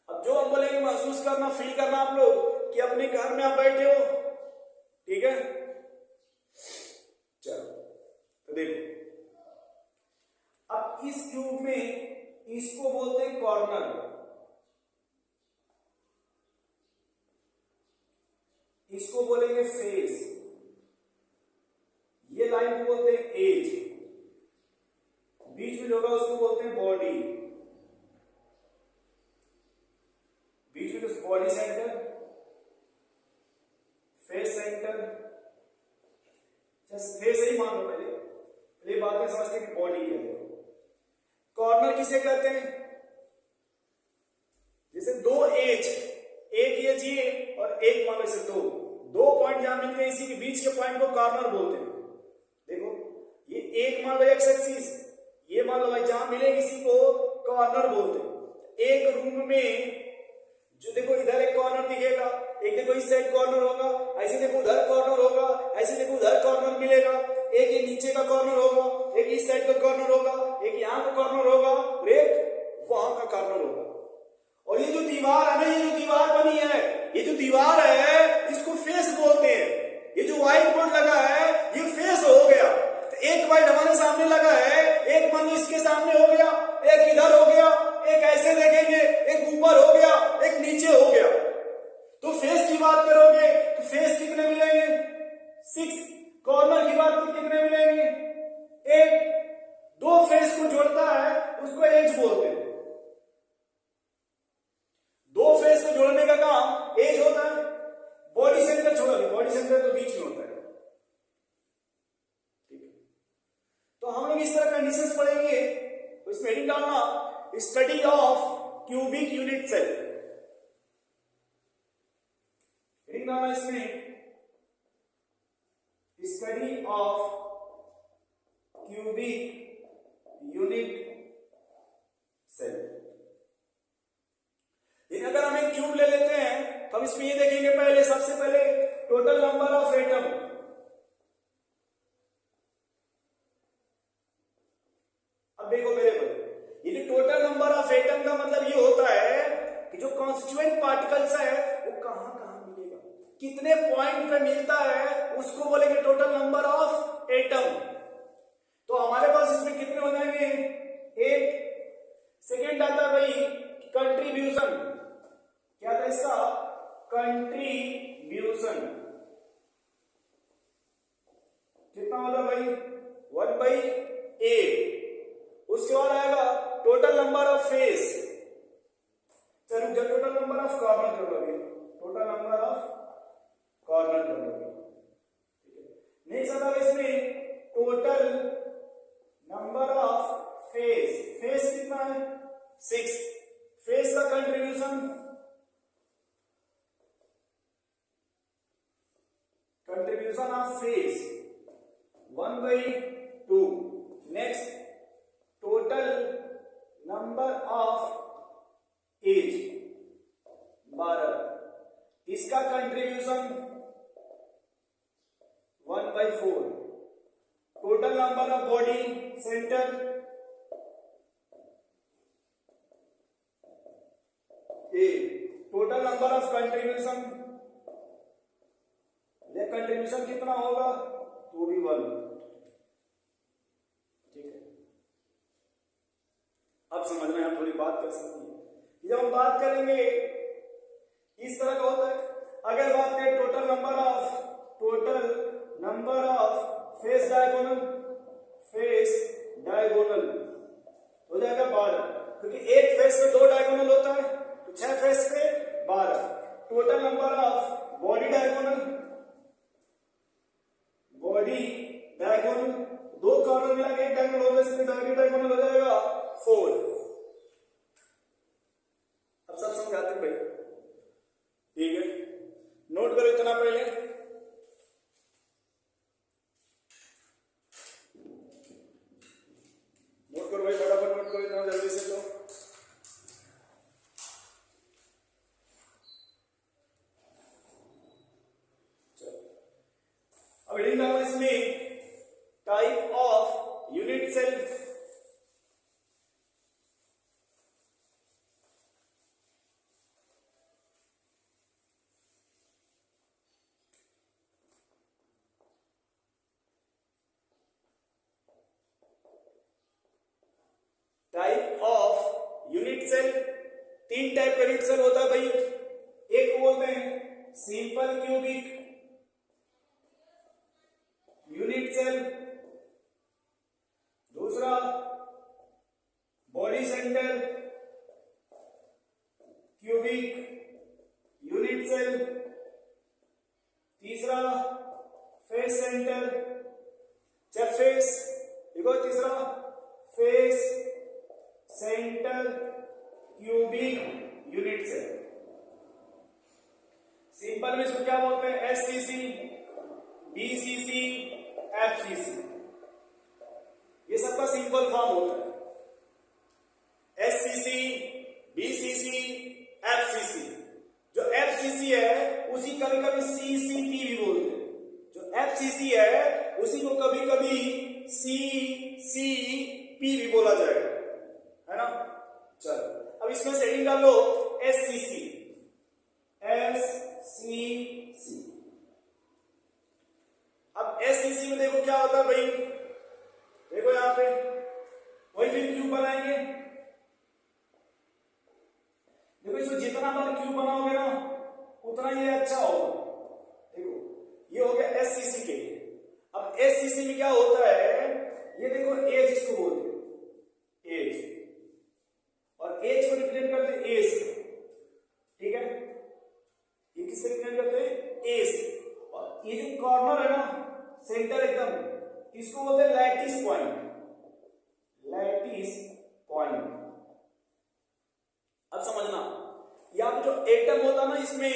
अब जो हम बोलेंगे महसूस करना, फील करना आप लोग कि अपने घर में आप बैठे हो, ठीक है। चलो तो देखो, अब इस क्यूब में इसको बोलते हैं कॉर्नर, इसको बोलेंगे फेस, ये लाइन को बोलते हैं एज, बीच में जो होगा उसको बोलते हैं बॉडी, बीच में जो body centre, face centre, face ही मान लो, पहले बात में समझते हैं कि बॉडी क्या है। कॉर्नर किसे कहते हैं, जैसे दो एज, एक एज ये और एक मान लो इसे दो पॉइंट जहां मिलते हैं, इसी के बीच के पॉइंट को कॉर्नर बोलते हैं। देखो ये एक मान लो एक्स एक्सिस, ये मान लो भाई जहां मिलेगी इसी को कॉर्नर बोलते हैं। एक रूम में जो देखो इधर एक कॉर्नर दिखेगा, एक देखो इस साइड कॉर्नर होगा, ऐसे देखो उधर कॉर्नर होगा, ऐसे देखो उधर कॉर्नर मिलेगा, एक ये नीचे का कॉर्नर होगा, एक इस साइड का कॉर्नर होगा, एक यहाँ का कॉर्नर होगा और एक वहां का कॉर्नर होगा। और ये जो दीवार है ना, ये जो दीवार बनी है, ये जो दीवार है इसको फेस बोलते हैं। ये जो व्हाइट बोर्ड लगा है ये फेस हो गया। तो एक व्हाइट हमारे सामने लगा है, एक मान लो इसके सामने हो गया, एक इधर हो गया, एक ऐसे देखेंगे, एक ऊपर हो गया, एक नीचे हो गया। तो फेस की बात करोगे तो फेस कितने मिलेंगे, 6। कॉर्नर की बात की कितने मिलेंगे? 8। दो फेस को जोड़ता है उसको एज बोलते हैं। दो फेस को जोड़ने का काम एज होता है। बॉडी सेंटर छोड़ा, बॉडी सेंटर तो बीच में होता है। ठीक है, तो हम लोग इस तरह कंडीशंस पढ़ेंगे। तो इसमें हेडिंग डालना study of cubic unit cell. Heading डालना इसमें study of cubic unit cell. लेकिन अगर हम एक क्यूब ले लेते हैं तो हम इसमें ये देखेंगे पहले, सबसे पहले टोटल नंबर ऑफ एटम। अब देखो मेरे को, ये टोटल नंबर ऑफ एटम का मतलब ये होता है कि जो कॉन्स्टिट्यूएंट पार्टिकल्स है वो कहां कहां मिलेगा, कितने पॉइंट पे मिलता है, उसको बोलेंगे टोटल नंबर ऑफ एटम। तो हमारे पास इसमें कितने हो जाएंगे? 8। सेकेंड आता है भाई कंट्रीब्यूशन। क्या था इसका? कंट्रीब्यूशन। कितना होता है भाई? 1/8। उसके बाद आएगा टोटल नंबर ऑफ फेस। चलो जब टोटल नंबर ऑफ कॉर्नर कर लोगे, टोटल नंबर ऑफ कॉर्नर कर लोगे। नेक्स्ट आता है इसमें total number of face. Face कितना है? 6। फेस का contribution, contribution of face 1/2। Next total number of edge 12। इसका contribution 1/4। Total number of body center 8। Total number of contribution, ये कंट्रीब्यूशन कितना होगा? 2/1। ठीक है, अब समझ में हम थोड़ी बात कर सकते हैं। जब हम बात करेंगे इस तरह का होता है। अगर बात करें total number of face diagonal, face diagonal हो जाएगा 12, क्योंकि एक फेस पे 2 डायगोनल होता है, तो 6 फेस पे 12। Total number of body diagonal, body diagonal 2 corner मिला के एक डायगोनल होगा, इसमें डायगोनल हो जाएगा 4। अब सब समझाते हैं भाई, ठीक है? नोट करो इतना पहले। नोट करो भाई, फटाफट नोट करो इतना जल्दी से। तो अब हेडिंग डालो इसमें type of unit cell. Type of unit cell, 3 type का यूनिट सेल होता है भाई। एक बोलते हैं सिंपल क्यूबिक यूनिट सेल, दूसरा body center cubic unit cell, तीसरा फेस सेंटर, फेस देखो, तीसरा face center cubic unit cell. Simple में इसको क्या बोलते हैं? SCC, BCC, FCC. ये सबका सिंपल फॉर्म होता है। SCC, BCC, FCC. जो एफसीसी है उसी कभी कभी सीसीपी भी बोलते हैं। जो एफसीसी है उसी को कभी कभी सीसीपी भी बोला जाएगा, है ना? चलो अब इसमें सेटिंग डाल लो एससीसी। एससीसी। अब एससीसी में देखो क्या होता है भाई, देखो यहां पे वही फिर क्यूब बनाएंगे। देखो इसमें जितना बार क्यूब बनाओगे ना उतना ये अच्छा होगा। देखो ये हो गया एससीसी के लिए। अब एससीसी में क्या होता है, ये देखो एज इसको बोलते हैं, एज, और एज को रिप्रेजेंट करते हैं ए से, ठीक है, ये किससे रिप्रेजेंट करते हैं, ए से। और ये जो कॉर्नर है ना सेंटर एकदम, इसको बोलते हैं लैटिस पॉइंट, लैटिस पॉइंट। अब समझना, यहाँ पे जो एटम होता ना इसमें,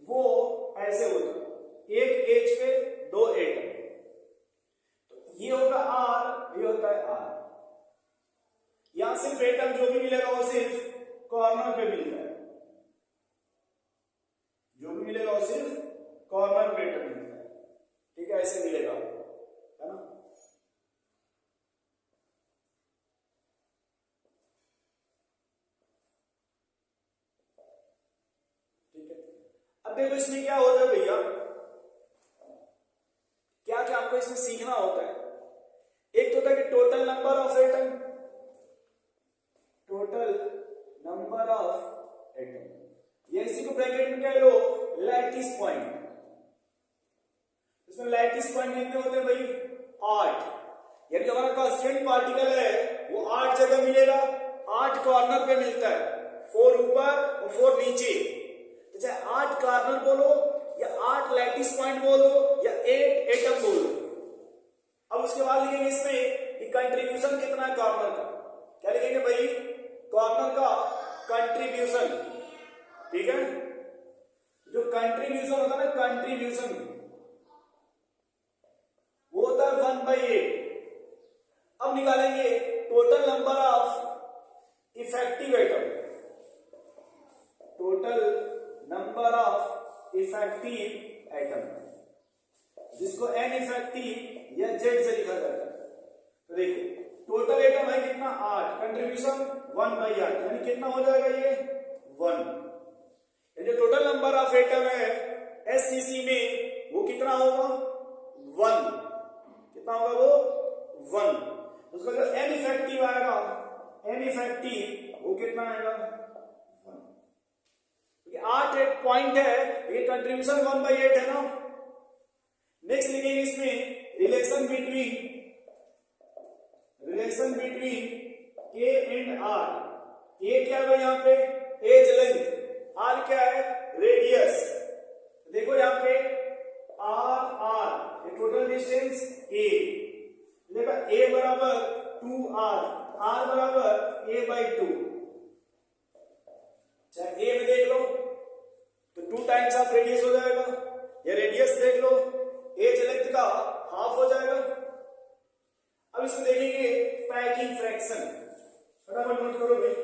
वो ऐसे होता है, एक एज पे दो एटम, तो ये होगा आर, ये होता है आर। यहां सिर्फ एटम जो भी मिलेगा वो सिर्फ कॉर्नर पे मिलता है, जो भी मिलेगा वो सिर्फ कॉर्नर पे एटम मिलता है, ठीक है, ऐसे मिलेगा, है ना। ठीक है, अब देखो इसमें क्या होता है भैया, क्या क्या आपको इसमें सीखना होता है। एक तो होता है कि total number of atom, total number of atom, या इसी को ब्रैकेट में कह लो लैटिस पॉइंट। इसमें लैटिस पॉइंट कितने होते हैं भाई, 8, यानी जो हमारा कांस्टेंट पार्टिकल है वो 8 जगह मिलेगा, 8 कॉर्नर पे मिलता है, 4 ऊपर और 4 नीचे, तो चाहे 8 कॉर्नर बोलो या 8 लैटिस पॉइंट बोलो या 8 एटम बोलो। अब उसके बाद लिखेंगे इसमें कि कंट्रीब्यूशन कितना है कॉर्नर का, क्या लिखेंगे भाई, कॉर्नर का कंट्रीब्यूशन, ठीक है, जो कंट्रीब्यूशन होता है ना, कंट्रीब्यूशन वो होता है 1/8। अब निकालेंगे total number of effective atom, total number of effective atom, जिसको एन इफेक्टिव या जेड से लिखा जाता है। तो देखो टोटल एटम है कितना, 8, कंट्रीब्यूशन 1/8, यानी कितना हो जाएगा ये 1। जो टोटल नंबर ऑफ एटम है एससीसी में वो कितना होगा, 1, कितना होगा वो 1। उसका जो एन इफेक्टिव आएगा, एन इफेक्टिव वो कितना आएगा 1, क्योंकि 8 एक पॉइंट है, ये कंट्रीब्यूशन 1/8 है ना। नेक्स्ट लिखेंगे इसमें relation between A and R. A क्या है यहाँ पे, एज लेंथ, आर क्या है, रेडियस। देखो यहाँ पे आर ये टोटल डिस्टेंस ए, देखो ए बराबर 2r, आर बराबर a/2। चाहे ए में देख लो तो 2 टाइम्स ऑफ रेडियस हो जाएगा, या रेडियस देख लो एज लेंथ का हाफ हो जाएगा। अब इसमें देखेंगे पैकिंग फ्रैक्शन, फटाफट नोट करो भाई।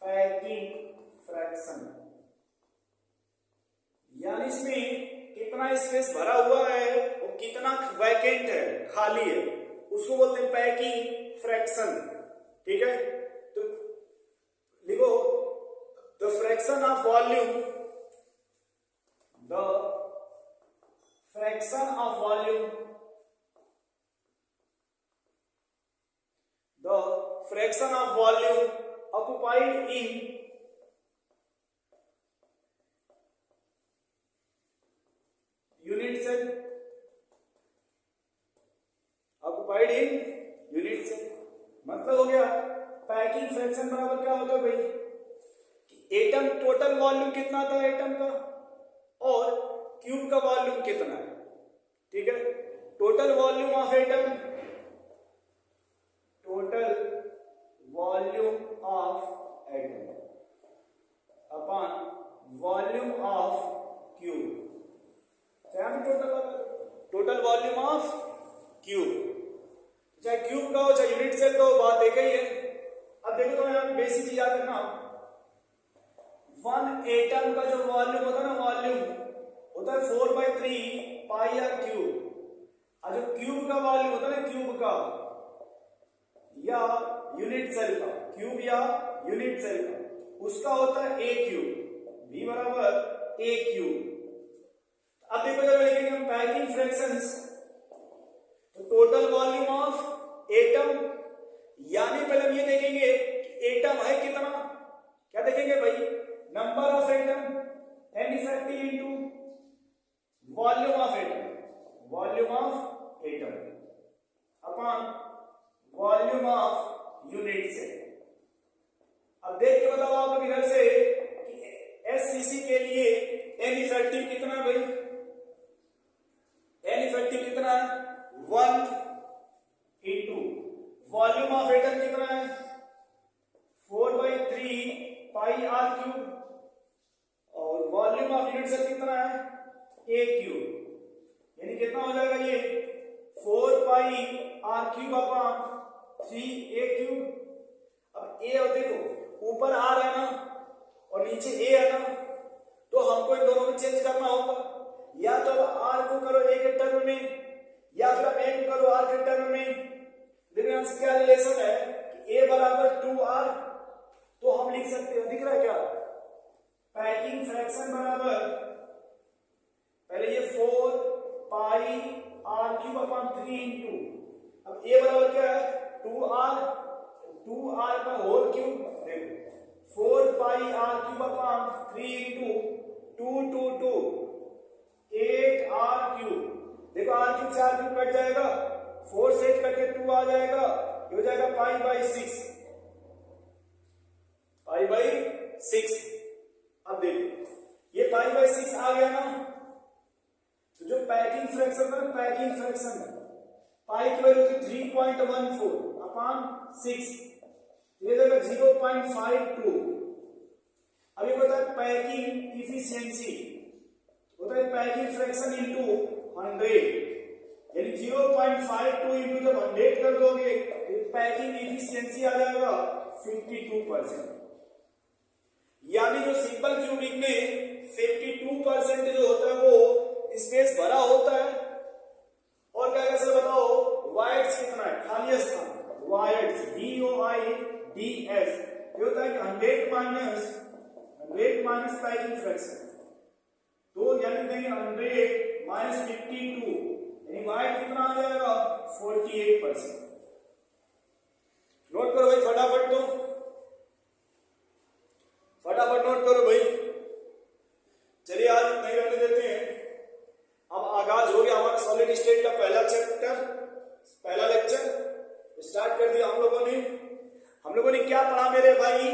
पैकिंग फ्रैक्शन यानी इसमें कितना स्पेस भरा हुआ है और कितना वैकेंट है, खाली है, उसको बोलते हैं पैकिंग फ्रैक्शन, ठीक है। तो लिखो the fraction of volume, the fraction of volume, the fraction of volume occupied in unit cell, occupied in unit cell, मतलब हो गया पैकिंग फ्रैक्शन बराबर क्या होता है भाई, कि एटम टोटल वॉल्यूम कितना था एटम का और क्यूब का वॉल्यूम कितना है, ठीक है। Total volume of atom, total volume of atom upon volume of cube, total volume of cube, चाहे क्यूब का हो चाहे यूनिट सेल का हो, बात एक ही है। अब देखो तो यहाँ पे बेसिक चीज याद रखना, 1 एटम का जो वॉल्यूम होता है ना, वॉल्यूम होता है 4/3 पाई आर क्यूब, और जो क्यूब का वॉल्यूम होता है ना, क्यूब का या यूनिट सेल का, क्यूब या यूनिट सेल का, उसका होता है ए क्यूब, v बराबर ए क्यूब। अब देखो जब लिखेंगे हम पैकिंग फ्रैक्शंस, तो टोटल वॉल्यूम ऑफ एटम, यानी पहले हम ये देखेंगे कि एटम है कितना volume of atom, volume of atom upon volume of unit cell. अब देख के बताओ आप लोग इधर से कि एससीसी के लिए एन इफेक्टिव कितना है भाई? एन इफेक्टिव कितना है? 1 इंटू वॉल्यूम ऑफ एटम कितना है? 4/3 पाई आर क्यूब, और वॉल्यूम ऑफ यूनिट सेल कितना है? A cube. यानी कितना हो जाएगा ये? 4 pi R cube upon 3 A cube. अब ए और देखो ऊपर आर है ना और नीचे ए है ना, तो हमको इन दोनों में चेंज करना होगा। या तो आर को करो ए के टर्म में, या फिर आप ए को करो आर के टर्म में। देखो यहां से क्या रिलेशन है कि ए बराबर 2r, तो हम लिख सकते हैं, दिख रहा है क्या? पैकिंग फ्रैक्शन बराबर पहले ये 4 pi R cube upon 3 into, अब ए बराबर क्या है? 2r का होल क्यूब। देखो 4 pi R cube upon 3 into 2 8 R cube. देखो आर क्यूब से आर क्यूब कट जाएगा, 4 से कट के 2 आ जाएगा, ये हो जाएगा पाई/6, पाई/6। अब देखो ये पाई/6 आ गया ना, तो जो पैकिंग फ्रैक्शन है, पैकिंग फ्रैक्शन है, पाई की वैल्यू थी 3.14 अपॉन 6, ये देगा 0.52। अब ये होता है पैकिंग इफिशियंसी, होता है पैकिंग फ्रैक्शन इनटू 100, यानी 0.52 इंटू जब 100 कर दोगे तो पैकिंग इफिशियंसी आ जाएगा 52%। यानी जो सिंपल क्यूबिक में 52% जो होता है वो स्पेस भरा होता है। और क्या कैसे बताओ? वाइड्स कितना है? खाली स्थान, वाइड्स VOIDS, ये होता है कि 100 माइनस पैकिंग फ्रैक्शन, तो यानी देंगे 100 माइनस 52, यानी वाइड कितना आ जाएगा? 48%। नोट करो भाई फटाफट, तो फटाफट नोट करो भाई। चलिए आज इतना ही रहने देते हैं। अब आगाज हो गया हमारा सॉलिड स्टेट का पहला चैप्टर, पहला लेक्चर स्टार्ट कर दिया हम लोगों ने क्या पढ़ा मेरे भाई?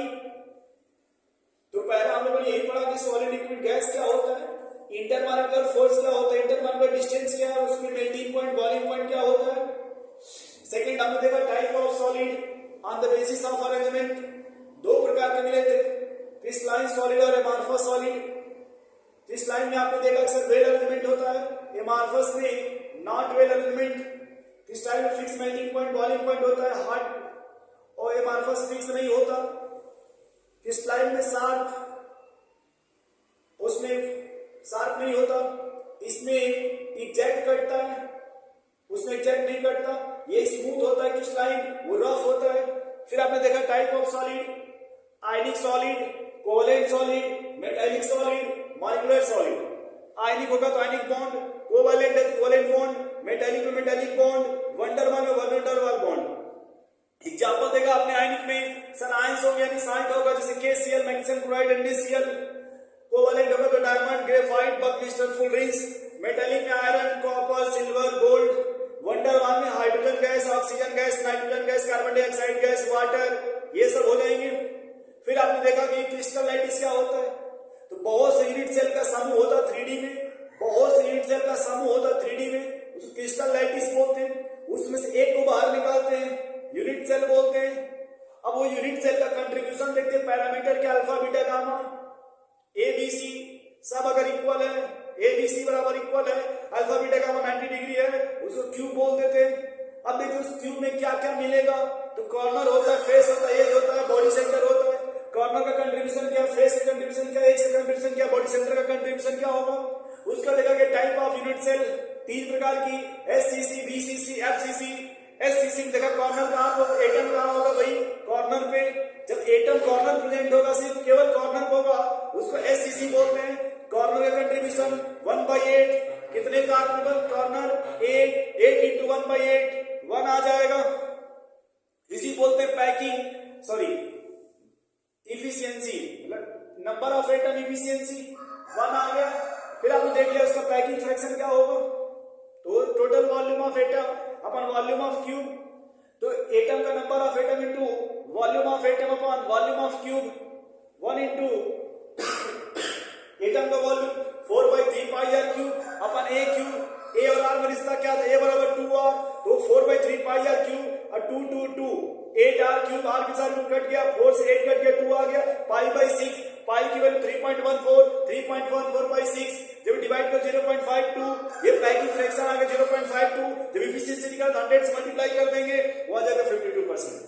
तो पहला हम लोगों ने यही पढ़ा कि सॉलिड लिक्विड गैस क्या होता है, इंटरमॉलिक्यूलर फोर्स क्या होता है, इंटरमॉलिक्यूलर डिस्टेंस क्या है, उसमें मेल्टिंग पॉइंट, बॉइलिंग पॉइंट क्या होता है। सेकंड हमने देखा type of solid on the basis of arrangement, दो प्रकार के मिले थे, क्रिस्टलाइन सॉलिड और एमार्फस सॉलिड। क्रिस्टलाइन में आपने देखा अक्सर वेल अरेंजमेंट होता है, एमार्फस में नॉट वेल अरेंजमेंट। क्रिस्टलाइन में fix melting point, boiling point होता है हार्ड, और एमार्फस फिक्स नहीं होता। क्रिस्टलाइन में शार्प, उसमें शार्प नहीं होता, इसमें एग्जैक्ट कटता है, उसमें एग्जैक्ट नहीं कटता। ये स्मूथ होता है क्रिस्टलाइन, वो रफ होता है। फिर आपने देखा type of solid, ionic solid, covalent solid, metallic solid, molecular solid. Ionic होगा तो आयनिक बॉन्ड, कोवैलेंट है तो कोवैलेंट बॉन्ड, मेटालिक में metallic bond, one two one में one two one bond. Example देखा आपने आयनिक में, सर आयंस हो गया यानी साल्ट होगा, जैसे KCl, magnesium chloride, NaCl। Covalent होगा तो diamond, graphite, buckminster, full rings. Metallic में iron, copper, silver, gold. One two one में hydrogen gas, oxygen gas, nitrogen gas, carbon dioxide gas, water, ये सब हो जाएंगे। फिर आपने देखा कि क्रिस्टल लैटिस क्या होता है, तो बहुत से यूनिट सेल का समूह होता है 3D में, बहुत से यूनिट सेल का समूह होता है 3D में, उसको क्रिस्टल लैटिस बोलते हैं। उसमें से एक को बाहर निकालते हैं, यूनिट सेल बोलते हैं। अब वो यूनिट सेल का कंट्रीब्यूशन देखते हैं, पैरामीटर के अल्फा बीटा गामा ABC सब अगर इक्वल है, ABC बराबर इक्वल है, अल्फा बीटा गामा 90 डिग्री है, उसको क्यूब बोल देते हैं। अब देखिए उस क्यूब में क्या क्या मिलेगा, तो कॉर्नर होता है, फेस होता है, एज होता है, बॉडी सेंटर होता है। कॉर्नर का कंट्रीब्यूशन क्या, फेस का कंट्रीब्यूशन क्या, एज का कंट्रीब्यूशन क्या, बॉडी सेंटर का कंट्रीब्यूशन क्या होगा। उसका देखा कि टाइप ऑफ यूनिट सेल 3 प्रकार की, SCC, BCC, FCC। SCC में देखा कॉर्नर कहां होगा, एटम कहां होगा भाई, कॉर्नर पे। जब एटम कॉर्नर प्रेजेंट होगा, सिर्फ केवल कॉर्नर होगा, उसको SCC बोलते हैं। कॉर्नर का कंट्रीब्यूशन 1/8, कितने कार्बन कॉर्नर, 8 इंटू 1/8 1 आ जाएगा। इसी बोलते हैं packing, sorry efficiency, number of atom efficiency 1 आ गया। फिर आपने देख लिया उसका पैकिंग फ्रैक्शन क्या of atom upon volume of cube, तो एटम का number of atom into volume of atom upon volume of cube, 1 into atom का volume 4/3 pi R cube upon A cube, A और आर में रिश्ता क्या था, ए बराबर 2r, तो 4/3 पाई आर क्यूब और 2 2 2 8 आर क्यूब, आर के साथ कट गया, 4 से 8 कट गया, 2 आ गया, पाई/6, पाई की वैल्यू 3.14, 3.14/6, जब डिवाइड कर 0.52, ये पैकिंग फ्रैक्शन आ गया 0.52, जब इफिशिएंसी निकाल 100 से मल्टीप्लाई कर देंगे वो आ जाएगा 52%।